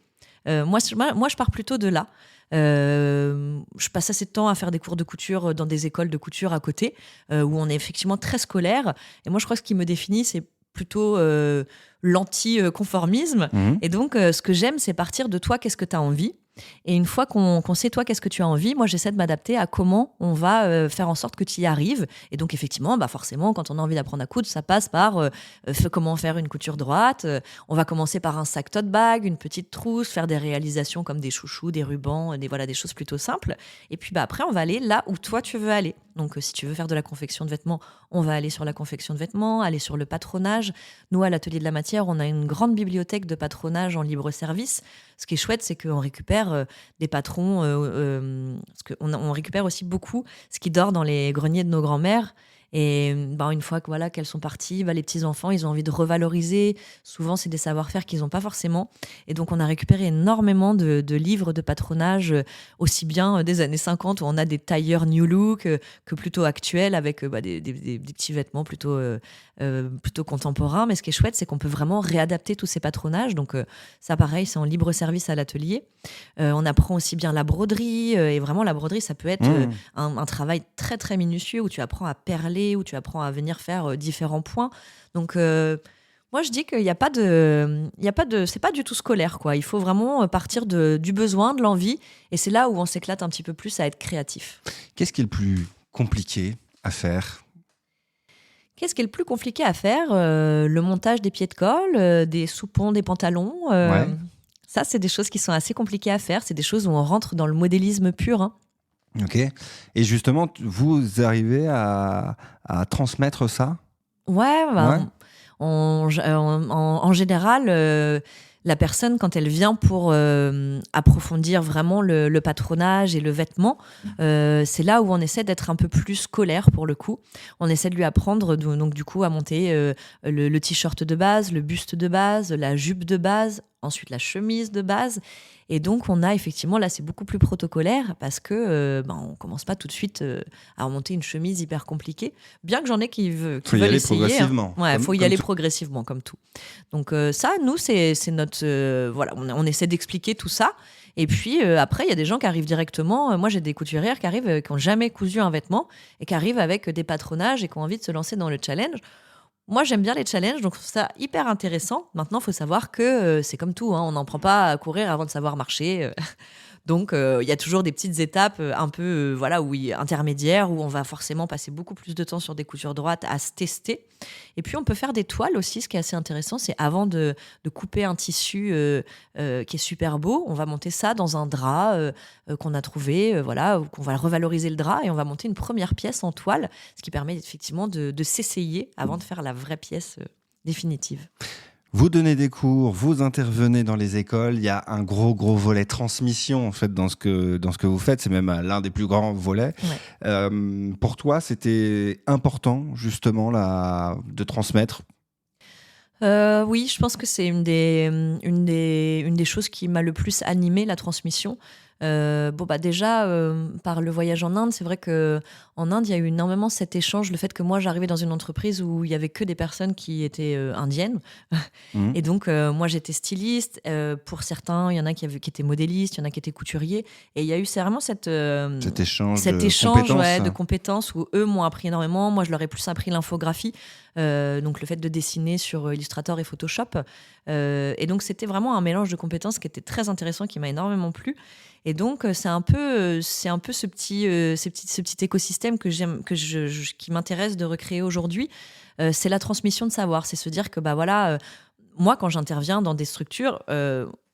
Moi, je pars plutôt de là. Je passe assez de temps à faire des cours de couture dans des écoles de couture à côté, où on est effectivement très scolaire. Et moi, je crois que ce qui me définit, c'est plutôt l'anti-conformisme. Et donc, ce que j'aime, c'est partir de toi, qu'est-ce que tu as envie ? Et une fois qu'on sait, toi, qu'est-ce que tu as envie, moi, j'essaie de m'adapter à comment on va faire en sorte que tu y arrives. Et donc, effectivement, forcément, quand on a envie d'apprendre à coudre, ça passe par comment faire une couture droite. On va commencer par un sac tote bag, une petite trousse, faire des réalisations comme des chouchous, des rubans, des choses plutôt simples. Et puis, après, on va aller là où toi, tu veux aller. Donc, si tu veux faire de la confection de vêtements, on va aller sur la confection de vêtements, aller sur le patronage. Nous, à l'Atelier de la Matière, on a une grande bibliothèque de patronage en libre service. Ce qui est chouette, c'est qu'on récupère des patrons, parce qu'on récupère aussi beaucoup ce qui dort dans les greniers de nos grands-mères. Et une fois qu'elles sont parties, les petits-enfants, ils ont envie de revaloriser. Souvent, c'est des savoir-faire qu'ils n'ont pas forcément. Et donc, on a récupéré énormément de livres de patronage, aussi bien des années 50, où on a des tailleurs New Look, que plutôt actuels, avec des petits vêtements plutôt contemporains. Mais ce qui est chouette, c'est qu'on peut vraiment réadapter tous ces patronages. Donc, ça, pareil, c'est en libre service à l'atelier. On apprend aussi bien la broderie. Et vraiment, la broderie, ça peut être un travail très, très minutieux, où tu apprends à perler, où tu apprends à venir faire différents points. Donc, moi, je dis qu'il n'y a pas de, c'est pas du tout scolaire, quoi. Il faut vraiment partir du besoin, de l'envie, et c'est là où on s'éclate un petit peu plus à être créatif. Qu'est-ce qui est le plus compliqué à faire ? Qu'est-ce qui est le plus compliqué à faire ? Le montage des pieds de colle, des soupons, des pantalons. Ça, c'est des choses qui sont assez compliquées à faire. C'est des choses où on rentre dans le modélisme pur, hein. Ok. Et justement, vous arrivez à transmettre ça ? Ouais. En général, la personne, quand elle vient pour approfondir vraiment le patronage et le vêtement, c'est là où on essaie d'être un peu plus scolaire pour le coup. On essaie de lui apprendre donc du coup à monter le t-shirt de base, le buste de base, la jupe de base, ensuite la chemise de base. Et donc, on a effectivement, là, c'est beaucoup plus protocolaire parce que on commence pas tout de suite à remonter une chemise hyper compliquée. Bien que j'en ai qui veulent essayer. Faut y aller progressivement. Hein. Ouais, faut y aller progressivement, comme tout. Donc ça, nous, c'est notre... on essaie d'expliquer tout ça. Et puis après, il y a des gens qui arrivent directement. Moi, j'ai des couturières qui arrivent, qui n'ont jamais cousu un vêtement et qui arrivent avec des patronages et qui ont envie de se lancer dans le challenge. Moi, j'aime bien les challenges, donc je trouve ça hyper intéressant. Maintenant, il faut savoir que c'est comme tout, hein, on n'en prend pas à courir avant de savoir marcher. Donc, il y a toujours des petites étapes un peu intermédiaires où on va forcément passer beaucoup plus de temps sur des coutures droites à se tester. Et puis, on peut faire des toiles aussi. Ce qui est assez intéressant, c'est avant de couper un tissu qui est super beau, on va monter ça dans un drap qu'on a trouvé, qu'on va revaloriser le drap et on va monter une première pièce en toile, ce qui permet effectivement de s'essayer avant de faire la vraie pièce définitive. Vous donnez des cours, vous intervenez dans les écoles, il y a un gros volet transmission en fait dans ce que vous faites, c'est même l'un des plus grands volets. Ouais. Pour toi, c'était important justement de transmettre ? Oui, je pense que c'est une des choses qui m'a le plus animée, la transmission. Déjà, par le voyage en Inde, c'est vrai qu'en Inde, il y a eu énormément cet échange, le fait que moi, j'arrivais dans une entreprise où il y avait que des personnes qui étaient indiennes. Mhm. Et donc, moi, j'étais styliste. Pour certains, il y en a qui étaient modélistes, il y en a qui étaient couturiers. Et il y a eu vraiment cet échange de compétences où eux m'ont appris énormément. Moi, je leur ai plus appris l'infographie. Donc le fait de dessiner sur Illustrator et Photoshop. Et donc c'était vraiment un mélange de compétences qui était très intéressant, qui m'a énormément plu. Et donc c'est un peu ce petit écosystème qui m'intéresse de recréer aujourd'hui. C'est la transmission de savoir, c'est se dire que moi quand j'interviens dans des structures,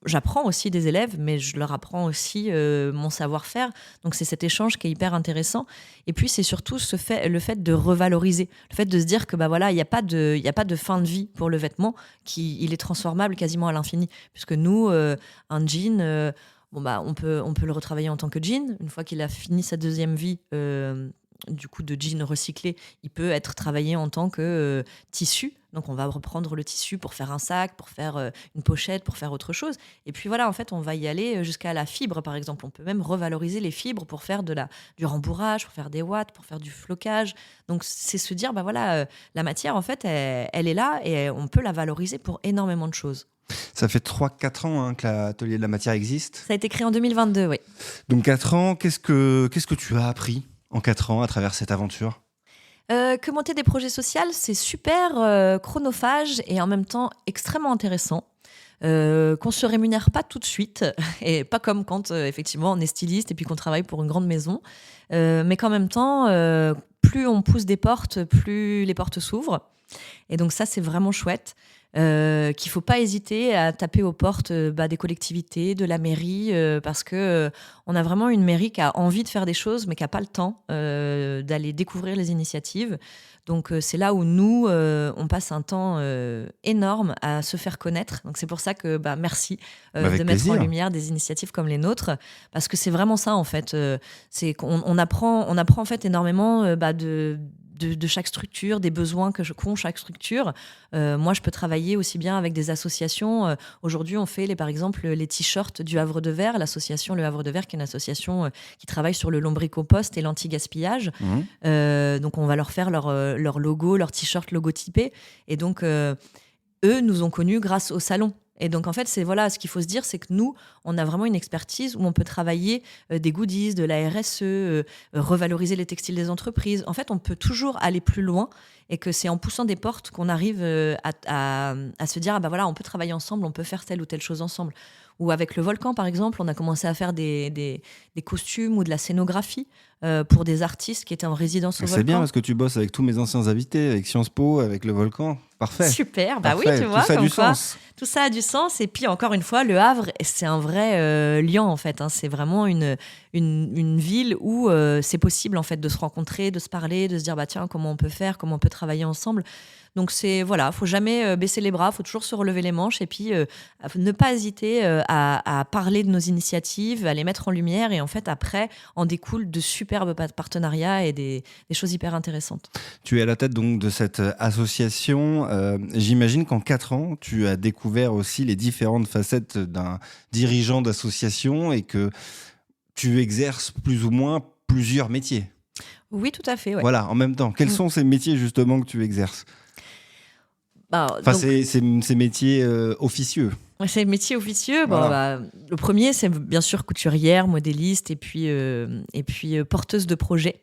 j'apprends aussi des élèves, mais je leur apprends aussi mon savoir-faire. Donc c'est cet échange qui est hyper intéressant. Et puis c'est surtout le fait de revaloriser, le fait de se dire que il n'y a pas de fin de vie pour le vêtement, il est transformable quasiment à l'infini. Puisque nous, un jean, on peut le retravailler en tant que jean. Une fois qu'il a fini sa deuxième vie, du coup de jean recyclé, il peut être travaillé en tant que tissu. Donc on va reprendre le tissu pour faire un sac, pour faire une pochette, pour faire autre chose. Et puis voilà, en fait, on va y aller jusqu'à la fibre, par exemple. On peut même revaloriser les fibres pour faire du rembourrage, pour faire des watts, pour faire du flocage. Donc c'est se dire, la matière, en fait, elle est là et on peut la valoriser pour énormément de choses. Ça fait 3-4 ans que l'atelier de la matière existe. Ça a été créé en 2022, oui. Donc 4 ans, qu'est-ce que tu as appris en 4 ans à travers cette aventure ? Que monter des projets sociaux, c'est super chronophage et en même temps extrêmement intéressant. Qu'on se rémunère pas tout de suite, et pas comme quand effectivement on est styliste et puis qu'on travaille pour une grande maison, mais qu'en même temps, plus on pousse des portes, plus les portes s'ouvrent. Et donc ça, c'est vraiment chouette. Qu'il faut pas hésiter à taper aux portes des collectivités, de la mairie, parce que on a vraiment une mairie qui a envie de faire des choses, mais qui a pas le temps d'aller découvrir les initiatives. Donc c'est là où nous, on passe un temps énorme à se faire connaître. Donc c'est pour ça que merci de mettre plaisir. en lumière des initiatives comme les nôtres, parce que c'est vraiment ça en fait. C'est qu'on apprend en fait énormément de chaque structure, des besoins qu'ont chaque structure. Moi, je peux travailler aussi bien avec des associations. Aujourd'hui, on fait, par exemple, les t-shirts du Havre de Verre, l'association Le Havre de Verre, qui est une association qui travaille sur le lombricompost et l'anti-gaspillage. Donc, on va leur faire leur logo, leur t-shirt logotypé. Et donc, eux nous ont connus grâce au salon. Et donc, en fait, ce qu'il faut se dire, c'est que nous, on a vraiment une expertise où on peut travailler des goodies, de la RSE, revaloriser les textiles des entreprises. En fait, on peut toujours aller plus loin et que c'est en poussant des portes qu'on arrive à se dire, on peut travailler ensemble, on peut faire telle ou telle chose ensemble. Ou avec le Volcan, par exemple, on a commencé à faire des costumes ou de la scénographie pour des artistes qui étaient en résidence au Volcan. C'est bien parce que tu bosses avec tous mes anciens invités, avec Sciences Po, avec le Volcan. Parfait. Super, Parfait. Oui, tu vois. Tout ça a du sens. Tout ça a du sens. Et puis, encore une fois, Le Havre, c'est un vrai lien, en fait. C'est vraiment une ville où c'est possible, en fait, de se rencontrer, de se parler, de se dire, tiens, comment on peut faire, comment on peut travailler ensemble. Donc, faut jamais baisser les bras, faut toujours se relever les manches et puis ne pas hésiter à parler de nos initiatives, à les mettre en lumière. Et en fait, après, en découlent de superbes partenariats et des choses hyper intéressantes. Tu es à la tête donc de cette association. J'imagine qu'en 4 ans, tu as découvert aussi les différentes facettes d'un dirigeant d'association et que tu exerces plus ou moins plusieurs métiers. Oui, tout à fait. Ouais. Voilà, en même temps. Quels sont ces métiers justement que tu exerces ? Ces métiers officieux. Ces métiers officieux, Voilà. le premier, c'est bien sûr couturière, modéliste et puis porteuse de projet.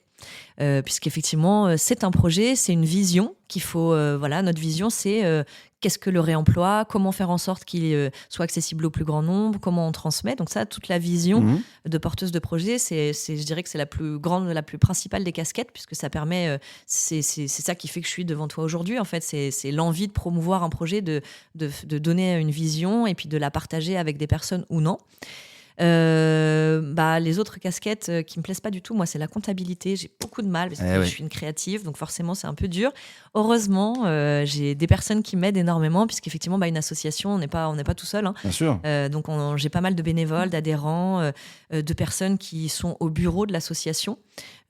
Puisqu'effectivement, c'est un projet, c'est une vision qu'il faut... notre vision, c'est qu'est-ce que le réemploi, comment faire en sorte qu'il soit accessible au plus grand nombre, comment on transmet. Donc ça, toute la vision de porteuse de projet, je dirais que c'est la plus grande, la plus principale des casquettes, puisque ça permet... c'est ça qui fait que je suis devant toi aujourd'hui, en fait. C'est l'envie de promouvoir un projet, de donner une vision et puis de la partager avec des personnes ou non. Les autres casquettes qui me plaisent pas du tout, moi, c'est la comptabilité. J'ai beaucoup de mal parce que je suis une créative, donc forcément c'est un peu dur. Heureusement, j'ai des personnes qui m'aident énormément, puisqu'effectivement une association, on n'est pas tout seul, hein. Bien sûr. Donc j'ai pas mal de bénévoles, d'adhérents, de personnes qui sont au bureau de l'association,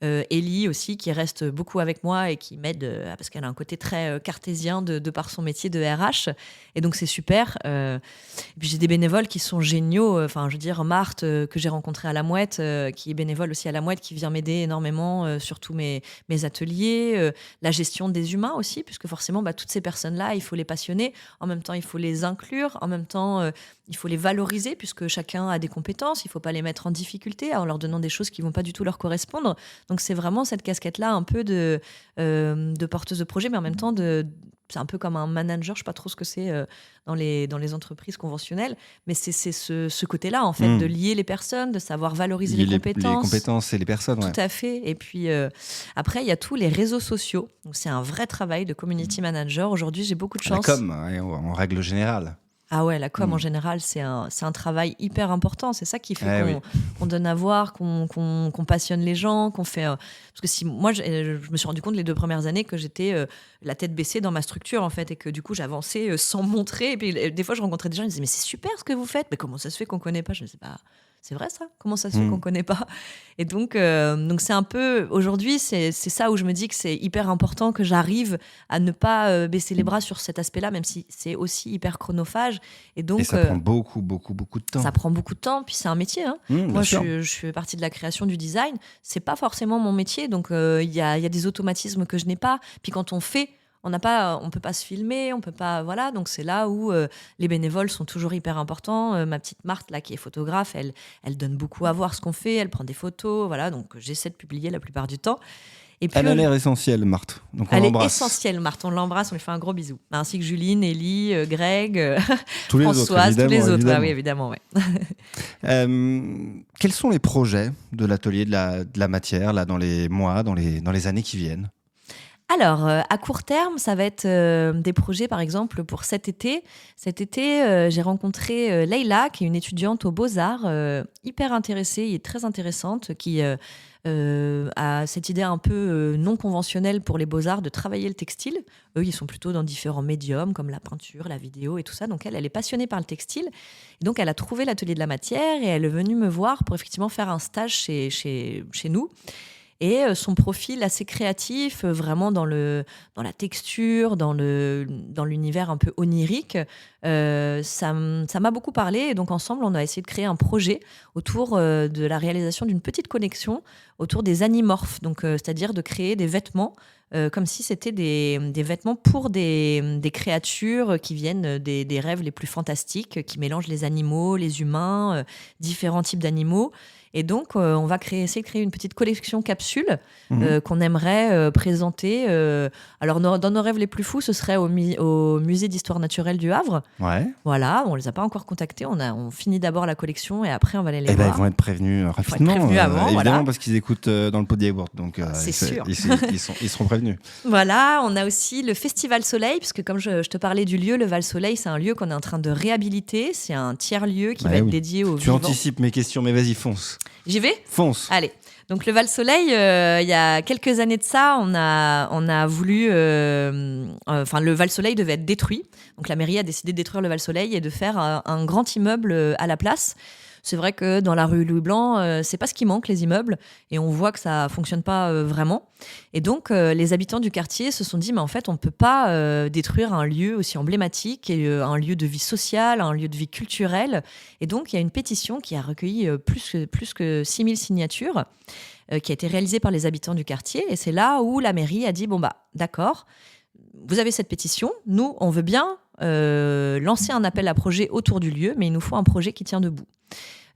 Ellie aussi, qui reste beaucoup avec moi et qui m'aide parce qu'elle a un côté très cartésien de par son métier de RH. Et donc, c'est super. Et puis, j'ai des bénévoles qui sont géniaux. Enfin, je veux dire, Marthe, que j'ai rencontrée à La Mouette, qui est bénévole aussi à La Mouette, qui vient m'aider énormément sur tous mes ateliers. La gestion des humains aussi, puisque forcément, toutes ces personnes-là, il faut les passionner. En même temps, il faut les inclure. En même temps, il faut les valoriser, puisque chacun a des compétences. Il ne faut pas les mettre en difficulté en leur donnant des choses qui ne vont pas du tout leur correspondre. Donc, c'est vraiment cette casquette-là, un peu de porteuse de projet, mais en même temps, c'est un peu comme un manager, je ne sais pas trop ce que c'est dans les entreprises conventionnelles, mais c'est ce côté-là, en fait, de lier les personnes, de savoir valoriser les compétences. Les compétences et les personnes, ouais. Tout à fait. Et puis, après, il y a tous les réseaux sociaux. Donc, c'est un vrai travail de community manager. Aujourd'hui, j'ai beaucoup de chance. La com, ouais, en règle générale. Ah ouais, la com en général, c'est un travail hyper important. C'est ça qui fait qu'on donne à voir, qu'on passionne les gens, qu'on fait. Parce que si moi, je me suis rendu compte les 2 premières années que j'étais la tête baissée dans ma structure en fait, et que du coup j'avançais sans montrer. Et puis des fois, je rencontrais des gens, ils me disaient mais c'est super ce que vous faites. Mais comment ça se fait qu'on connaît pas? Je me disais c'est vrai ça? Comment ça se fait qu'on connaît pas? Et donc c'est un peu aujourd'hui, c'est ça où je me dis que c'est hyper important que j'arrive à ne pas baisser les bras sur cet aspect-là, même si c'est aussi hyper chronophage. Et donc ça prend beaucoup de temps. Ça prend beaucoup de temps, puis c'est un métier. Hein. Moi, je fais partie de la création du design. C'est pas forcément mon métier, donc il y a des automatismes que je n'ai pas. Puis quand on fait, on peut pas se filmer, on peut pas, voilà. Donc c'est là où les bénévoles sont toujours hyper importants. Ma petite Marthe là, qui est photographe, elle donne beaucoup à voir ce qu'on fait, elle prend des photos, voilà. Donc j'essaie de publier la plupart du temps. Et puis, elle a l'air essentielle, Marthe. Donc on elle l'embrasse. est essentielle, Marthe. On l'embrasse, on lui fait un gros bisou. Ainsi que Juline, Ellie, Greg, tous les Françoise, autres, tous les autres. Évidemment. Ah oui, évidemment, ouais. Quels sont les projets de l'atelier de la matière là, dans les mois, dans les années qui viennent? Alors, à court terme, ça va être des projets, par exemple, pour cet été. Cet été, j'ai rencontré Leïla, qui est une étudiante aux Beaux-Arts, hyper intéressée et très intéressante, qui a cette idée un peu non conventionnelle pour les Beaux-Arts de travailler le textile. Eux, ils sont plutôt dans différents médiums, comme la peinture, la vidéo et tout ça. Donc, elle est passionnée par le textile. Et donc, elle a trouvé l'atelier de la matière et elle est venue me voir pour effectivement faire un stage chez nous. Et son profil assez créatif, vraiment dans la texture, dans l'univers un peu onirique, ça m'a beaucoup parlé. Et donc ensemble, on a essayé de créer un projet autour de la réalisation d'une petite connexion autour des animorphes, donc c'est-à-dire de créer des vêtements comme si c'était des vêtements pour des créatures qui viennent des rêves les plus fantastiques, qui mélangent les animaux, les humains, différents types d'animaux. Et donc, on va essayer de créer une petite collection capsule qu'on aimerait présenter. Alors, dans nos rêves les plus fous, ce serait au musée d'histoire naturelle du Havre. Ouais. Voilà, on les a pas encore contactés. On finit d'abord la collection et après, on va aller les voir. Ils vont être prévenus rapidement. Avant, évidemment, voilà. parce qu'ils écoutent dans le pot de yaourt. Donc, c'est sûr. Ils seront prévenus. Voilà, on a aussi le Festival Soleil, puisque comme je te parlais du lieu, le Val Soleil, c'est un lieu qu'on est en train de réhabiliter. C'est un tiers-lieu qui va être dédié aux vivants. Tu anticipes mes questions, mais vas-y, fonce. J'y vais ? Fonce. Allez. Donc le Val Soleil, il y a quelques années de ça, on a voulu, le Val Soleil devait être détruit. Donc la mairie a décidé de détruire le Val Soleil et de faire un grand immeuble à la place. C'est vrai que dans la rue Louis Blanc, c'est pas ce qui manque, les immeubles, et on voit que ça fonctionne pas vraiment. Et donc, les habitants du quartier se sont dit, mais en fait, on peut pas détruire un lieu aussi emblématique, et un lieu de vie sociale, un lieu de vie culturelle. Et donc, il y a une pétition qui a recueilli plus que 6000 signatures, qui a été réalisée par les habitants du quartier. Et c'est là où la mairie a dit, d'accord, vous avez cette pétition, nous, on veut bien lancer un appel à projet autour du lieu, mais il nous faut un projet qui tient debout.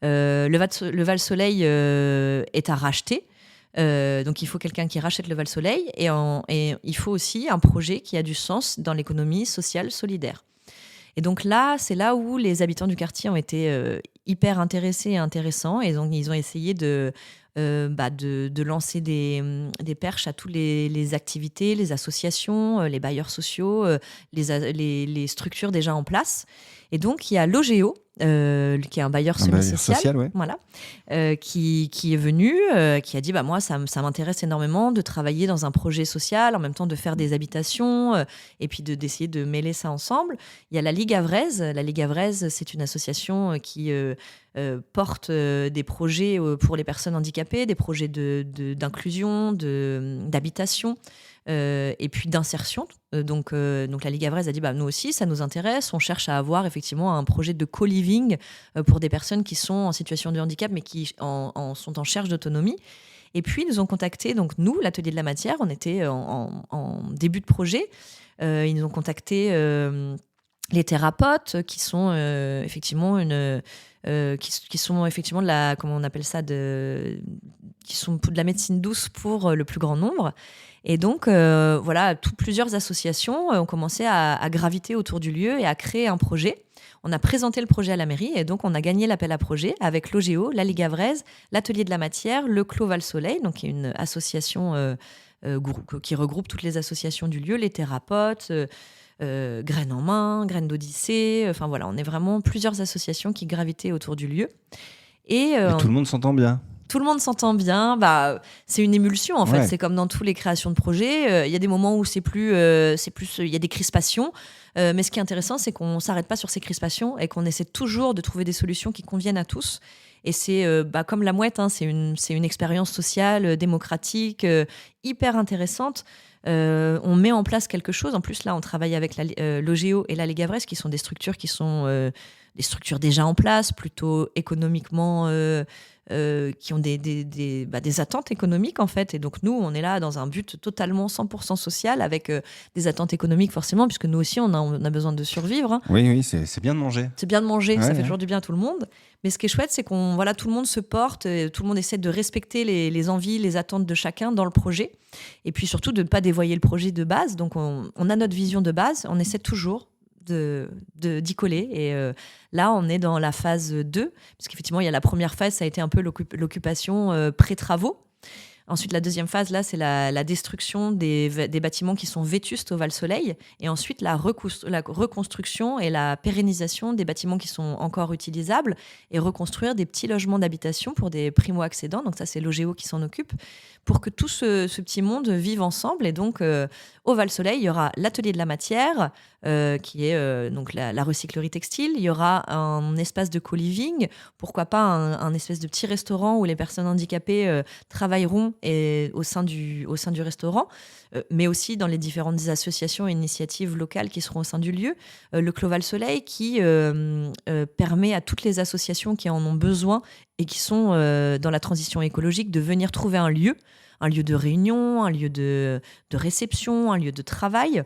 Le Val Soleil est à racheter, donc il faut quelqu'un qui rachète le Val Soleil, et il faut aussi un projet qui a du sens dans l'économie sociale solidaire. Et donc là, c'est là où les habitants du quartier ont été hyper intéressés et intéressants, et donc ils ont essayé de lancer des perches à toutes les activités, les associations, les bailleurs sociaux, les structures déjà en place. Et donc, il y a l'OGEO, qui est un bailleur semi-social, ouais. voilà, qui est venu, qui a dit moi ça m'intéresse énormément de travailler dans un projet social, en même temps de faire des habitations et puis d'essayer de mêler ça ensemble. Il y a la Ligue Havraise. La Ligue Havraise, c'est une association qui porte des projets pour les personnes handicapées, des projets d'inclusion, d'habitation. Et puis d'insertion. Donc la Ligue Havraise a dit nous aussi, ça nous intéresse. On cherche à avoir effectivement un projet de co-living pour des personnes qui sont en situation de handicap mais qui sont en recherche d'autonomie. Et puis ils nous ont contacté, donc nous, l'Atelier de la Matière, on était en début de projet. Ils nous ont contacté les thérapeutes qui sont effectivement qui sont effectivement de la, comment on appelle ça, qui sont de la médecine douce pour le plus grand nombre. Et donc, plusieurs associations ont commencé à graviter autour du lieu et à créer un projet. On a présenté le projet à la mairie et donc on a gagné l'appel à projet avec l'OGEO, la Ligue Havraise, l'Atelier de la Matière, le Clos Val-Soleil, donc qui est une association qui regroupe toutes les associations du lieu, les thérapeutes, Graines en main, Graines d'Odyssée. Enfin voilà, on est vraiment plusieurs associations qui gravitaient autour du lieu. Et tout le monde s'entend bien. Tout le monde s'entend bien. C'est une émulsion en fait. C'est comme dans toutes les créations de projets. Il y a des moments où c'est plus, il y a des crispations. Mais ce qui est intéressant, c'est qu'on s'arrête pas sur ces crispations et qu'on essaie toujours de trouver des solutions qui conviennent à tous. Et c'est comme la mouette, c'est une expérience sociale, démocratique, hyper intéressante. On met en place quelque chose. En plus, là, on travaille avec l'OGEO et la Ligue Havraise, qui sont des structures qui sont des structures déjà en place, plutôt économiquement, qui ont des attentes économiques, en fait. Et donc, nous, on est là dans un but totalement 100% social, avec des attentes économiques, forcément, puisque nous aussi, on a besoin de survivre. Hein. Oui, c'est bien de manger. C'est bien de manger, ça fait toujours du bien à tout le monde. Mais ce qui est chouette, c'est tout le monde se porte, tout le monde essaie de respecter les envies, les attentes de chacun dans le projet. Et puis surtout, de ne pas dévoyer le projet de base. Donc, on a notre vision de base, on essaie toujours d'y coller. Et là, on est dans la phase 2, parce qu'effectivement, il y a la première phase, ça a été un peu l'occupation pré-travaux. Ensuite, la deuxième phase, là, c'est la destruction des bâtiments qui sont vétustes au Val-Soleil. Et ensuite, la reconstruction et la pérennisation des bâtiments qui sont encore utilisables et reconstruire des petits logements d'habitation pour des primo-accédants. Donc ça, c'est l'OGEO qui s'en occupe, pour que tout ce petit monde vive ensemble. Et donc, au Val-Soleil, il y aura l'Atelier de la Matière, qui est donc la recyclerie textile. Il y aura un espace de co-living, pourquoi pas un espèce de petit restaurant où les personnes handicapées travailleront au sein du restaurant, mais aussi dans les différentes associations et initiatives locales qui seront au sein du lieu. Le Clos Val-Soleil qui permet à toutes les associations qui en ont besoin et qui sont dans la transition écologique de venir trouver un lieu de réunion, un lieu de réception, un lieu de travail.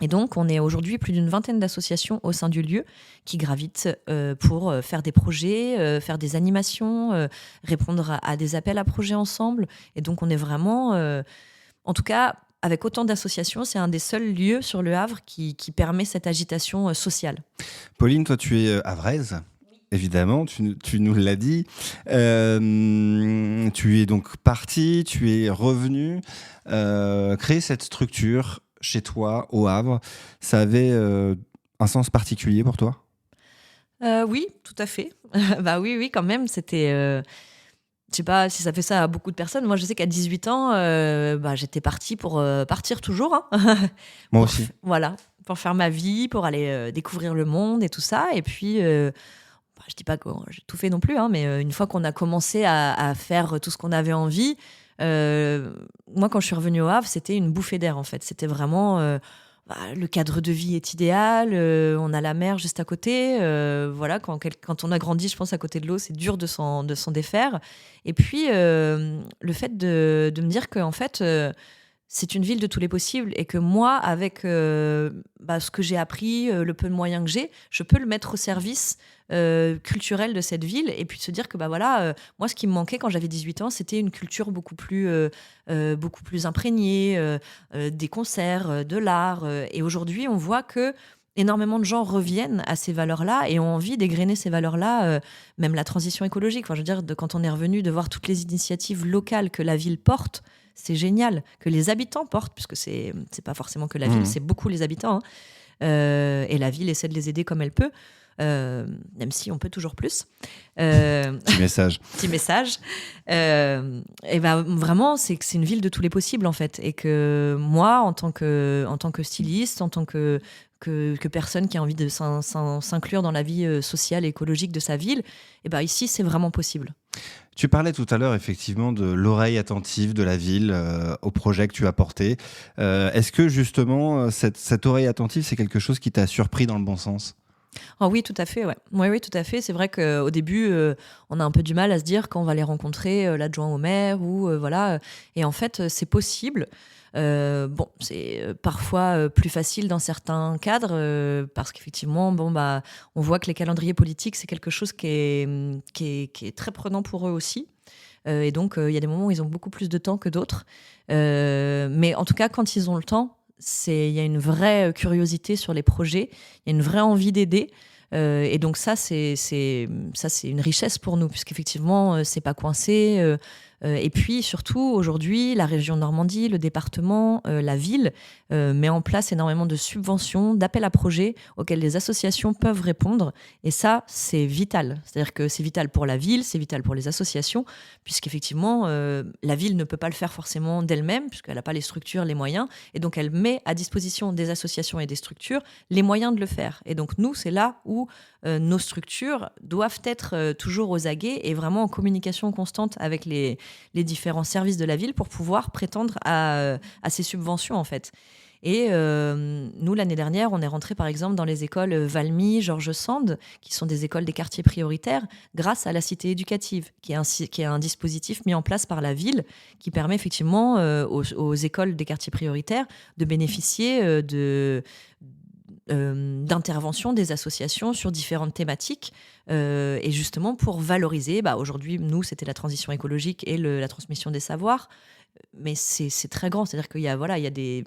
Et donc, on est aujourd'hui plus d'une 20aine d'associations au sein du lieu qui gravitent pour faire des projets, faire des animations, répondre à des appels à projets ensemble. Et donc, on est vraiment, en tout cas, avec autant d'associations, c'est un des seuls lieux sur Le Havre qui permet cette agitation sociale. Pauline, toi, tu es havraise. Évidemment, tu nous l'as dit. Tu es donc partie, tu es revenue. Créer cette structure chez toi, au Havre, ça avait un sens particulier pour toi ? Oui, tout à fait. Oui, quand même. C'était... je sais pas si ça fait ça à beaucoup de personnes. Moi, je sais qu'à 18 ans, j'étais partie pour partir toujours. Hein. Moi aussi. Voilà, pour faire ma vie, pour aller découvrir le monde et tout ça. Et puis... je dis pas que j'ai tout fait non plus, hein, mais une fois qu'on a commencé à faire tout ce qu'on avait envie, moi, quand je suis revenue au Havre, c'était une bouffée d'air, en fait. C'était vraiment... le cadre de vie est idéal, on a la mer juste à côté. Voilà, quand on a grandi, je pense, à côté de l'eau, c'est dur de s'en défaire. Et puis, le fait de me dire qu'en fait... c'est une ville de tous les possibles et que moi, avec ce que j'ai appris, le peu de moyens que j'ai, je peux le mettre au service culturel de cette ville et puis de se dire que moi, ce qui me manquait quand j'avais 18 ans, c'était une culture beaucoup plus imprégnée, des concerts, de l'art. Et aujourd'hui, on voit que énormément de gens reviennent à ces valeurs-là et ont envie d'égrener ces valeurs-là, même la transition écologique. Enfin, je veux dire, quand on est revenu de voir toutes les initiatives locales que la ville porte, c'est génial, que les habitants portent, puisque c'est pas forcément que la ville, c'est beaucoup les habitants, et la ville essaie de les aider comme elle peut. Même si on peut toujours plus. Petit message. Petit message. Et ben vraiment, c'est que c'est une ville de tous les possibles en fait, et que moi, en tant que styliste, en tant que personne qui a envie de s'inclure dans la vie sociale et écologique de sa ville, et ben ici, c'est vraiment possible. Tu parlais tout à l'heure effectivement de l'oreille attentive de la ville au projet que tu as porté. Est-ce que justement cette oreille attentive, c'est quelque chose qui t'a surpris dans le bon sens ? Oh oui, tout à fait, ouais. Oui, tout à fait. C'est vrai qu'au début, on a un peu du mal à se dire quand on va les rencontrer, l'adjoint au maire ou voilà. Et en fait, c'est possible. Bon, c'est parfois plus facile dans certains cadres parce qu'effectivement, on voit que les calendriers politiques, c'est quelque chose qui est très prenant pour eux aussi. Et donc, il y a des moments où ils ont beaucoup plus de temps que d'autres. Mais en tout cas, quand ils ont le temps, il y a une vraie curiosité sur les projets, il y a une vraie envie d'aider. Et donc ça, c'est une richesse pour nous, puisqu'effectivement, c'est pas coincé. Et puis surtout, aujourd'hui, la région Normandie, le département, la ville met en place énormément de subventions, d'appels à projets auxquels les associations peuvent répondre. Et ça, c'est vital. C'est-à-dire que c'est vital pour la ville, c'est vital pour les associations, puisqu'effectivement, la ville ne peut pas le faire forcément d'elle-même, puisqu'elle n'a pas les structures, les moyens. Et donc, elle met à disposition des associations et des structures les moyens de le faire. Et donc, nous, c'est là où nos structures doivent être toujours aux aguets et vraiment en communication constante avec les différents services de la ville pour pouvoir prétendre à ces subventions, en fait. Et nous, l'année dernière, on est rentré par exemple dans les écoles Valmy, Georges Sand, qui sont des écoles des quartiers prioritaires, grâce à la cité éducative, qui est un dispositif mis en place par la ville qui permet effectivement aux écoles des quartiers prioritaires de bénéficier d'intervention des associations sur différentes thématiques et justement pour valoriser, aujourd'hui nous c'était la transition écologique et la transmission des savoirs, mais c'est très grand, c'est-à-dire qu'il y a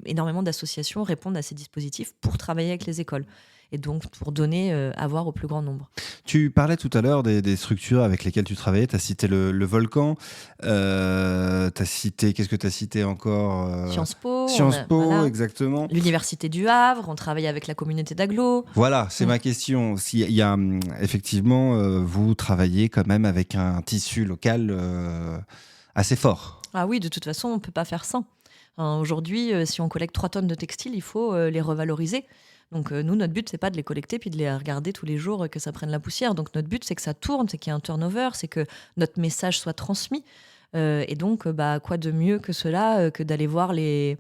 énormément d'associations répondent à ces dispositifs pour travailler avec les écoles et donc pour donner à voir au plus grand nombre. Tu parlais tout à l'heure des structures avec lesquelles tu travaillais, tu as cité le Volcan, qu'est-ce que tu as cité encore Sciences Po, voilà. Exactement. L'Université du Havre, on travaille avec la communauté d'Aglo. Voilà, c'est ma question. Il y a, effectivement, vous travaillez quand même avec un tissu local assez fort. Ah oui, de toute façon, on ne peut pas faire sans. Aujourd'hui, si on collecte 3 tonnes de textiles, il faut les revaloriser. Donc nous, notre but, c'est pas de les collecter puis de les regarder tous les jours que ça prenne la poussière. Donc notre but, c'est que ça tourne, c'est qu'il y ait un turnover, c'est que notre message soit transmis. Et donc, quoi de mieux que cela que d'aller voir les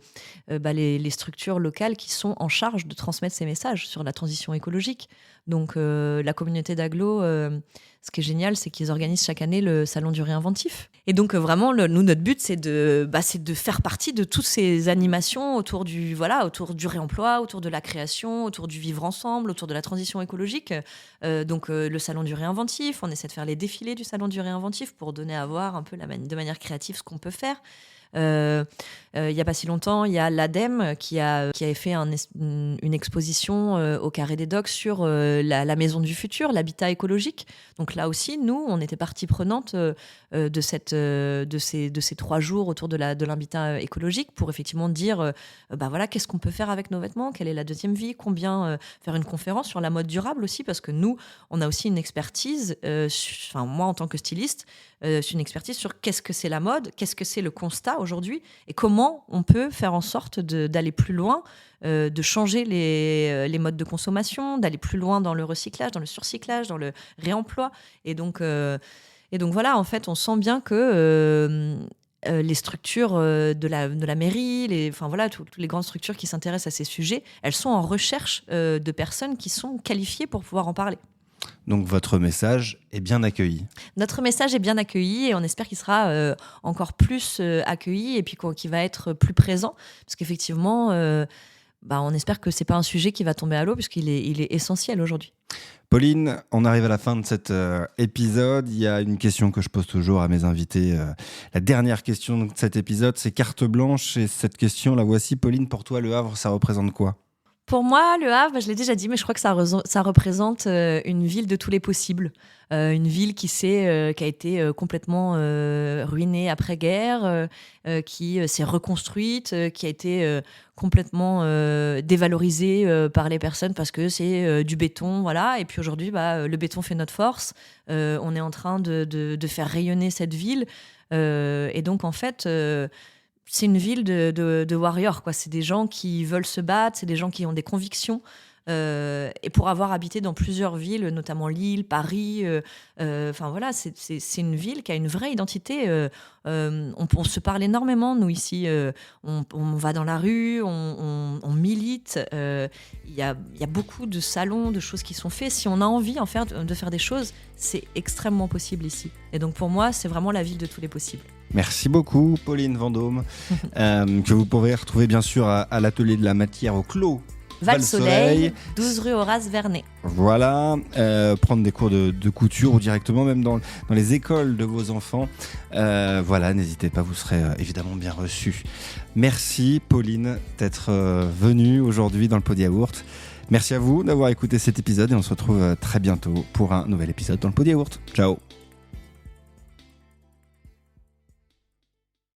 structures locales qui sont en charge de transmettre ces messages sur la transition écologique. Donc la communauté d'Aglo, ce qui est génial, c'est qu'ils organisent chaque année le Salon du Réinventif. Et donc vraiment, nous, notre but, c'est de faire partie de toutes ces animations autour du réemploi, autour de la création, autour du vivre ensemble, autour de la transition écologique. Donc le Salon du Réinventif, on essaie de faire les défilés du Salon du Réinventif pour donner à voir un peu de manière créative ce qu'on peut faire. Il n'y a pas si longtemps, il y a l'ADEME qui avait fait une exposition au Carré des Docks sur la maison du futur, l'habitat écologique. Donc là aussi, nous, on était partie prenante de ces 3 jours autour de l'habitat écologique pour effectivement dire qu'est-ce qu'on peut faire avec nos vêtements, quelle est la deuxième vie, combien faire une conférence sur la mode durable aussi, parce que nous, on a aussi une expertise, moi en tant que styliste, c'est une expertise sur qu'est-ce que c'est la mode, qu'est-ce que c'est le constat aujourd'hui et comment on peut faire en sorte d'aller plus loin, de changer les modes de consommation, d'aller plus loin dans le recyclage, dans le surcyclage, dans le réemploi. Et donc voilà, en fait, on sent bien que les structures de la mairie, toutes les grandes structures qui s'intéressent à ces sujets, elles sont en recherche de personnes qui sont qualifiées pour pouvoir en parler. Donc votre message est bien accueilli. Notre message est bien accueilli et on espère qu'il sera encore plus accueilli et puis qu'il va être plus présent. Parce qu'effectivement, on espère que ce n'est pas un sujet qui va tomber à l'eau puisqu'il est essentiel aujourd'hui. Pauline, on arrive à la fin de cet épisode. Il y a une question que je pose toujours à mes invités. La dernière question de cet épisode, c'est carte blanche. Et cette question, la voici. Pauline, pour toi, Le Havre, ça représente quoi ? Pour moi, Le Havre, je l'ai déjà dit, mais je crois que ça représente une ville de tous les possibles. Une ville qui a été complètement ruinée après-guerre, qui s'est reconstruite, qui a été complètement dévalorisée par les personnes parce que c'est du béton, voilà. Et puis aujourd'hui, le béton fait notre force. On est en train de faire rayonner cette ville. Et donc, en fait... c'est une ville de warriors, quoi. C'est des gens qui veulent se battre, c'est des gens qui ont des convictions. Et pour avoir habité dans plusieurs villes, notamment Lille, Paris, voilà, c'est une ville qui a une vraie identité. On se parle énormément, nous, ici. On va dans la rue, on milite. Il y a beaucoup de salons, de choses qui sont faits. Si on a envie de faire des choses, c'est extrêmement possible ici. Et donc, pour moi, c'est vraiment la ville de tous les possibles. Merci beaucoup, Pauline Vendôme, que vous pourrez retrouver bien sûr à l'atelier de la matière au Clos Val-Soleil, 12 rue Horace Vernet. Voilà, prendre des cours de couture ou directement même dans les écoles de vos enfants. Voilà, n'hésitez pas, vous serez évidemment bien reçus. Merci, Pauline, d'être venue aujourd'hui dans le Pod Yaourt. Merci à vous d'avoir écouté cet épisode et on se retrouve très bientôt pour un nouvel épisode dans le Pod Yaourt. Ciao.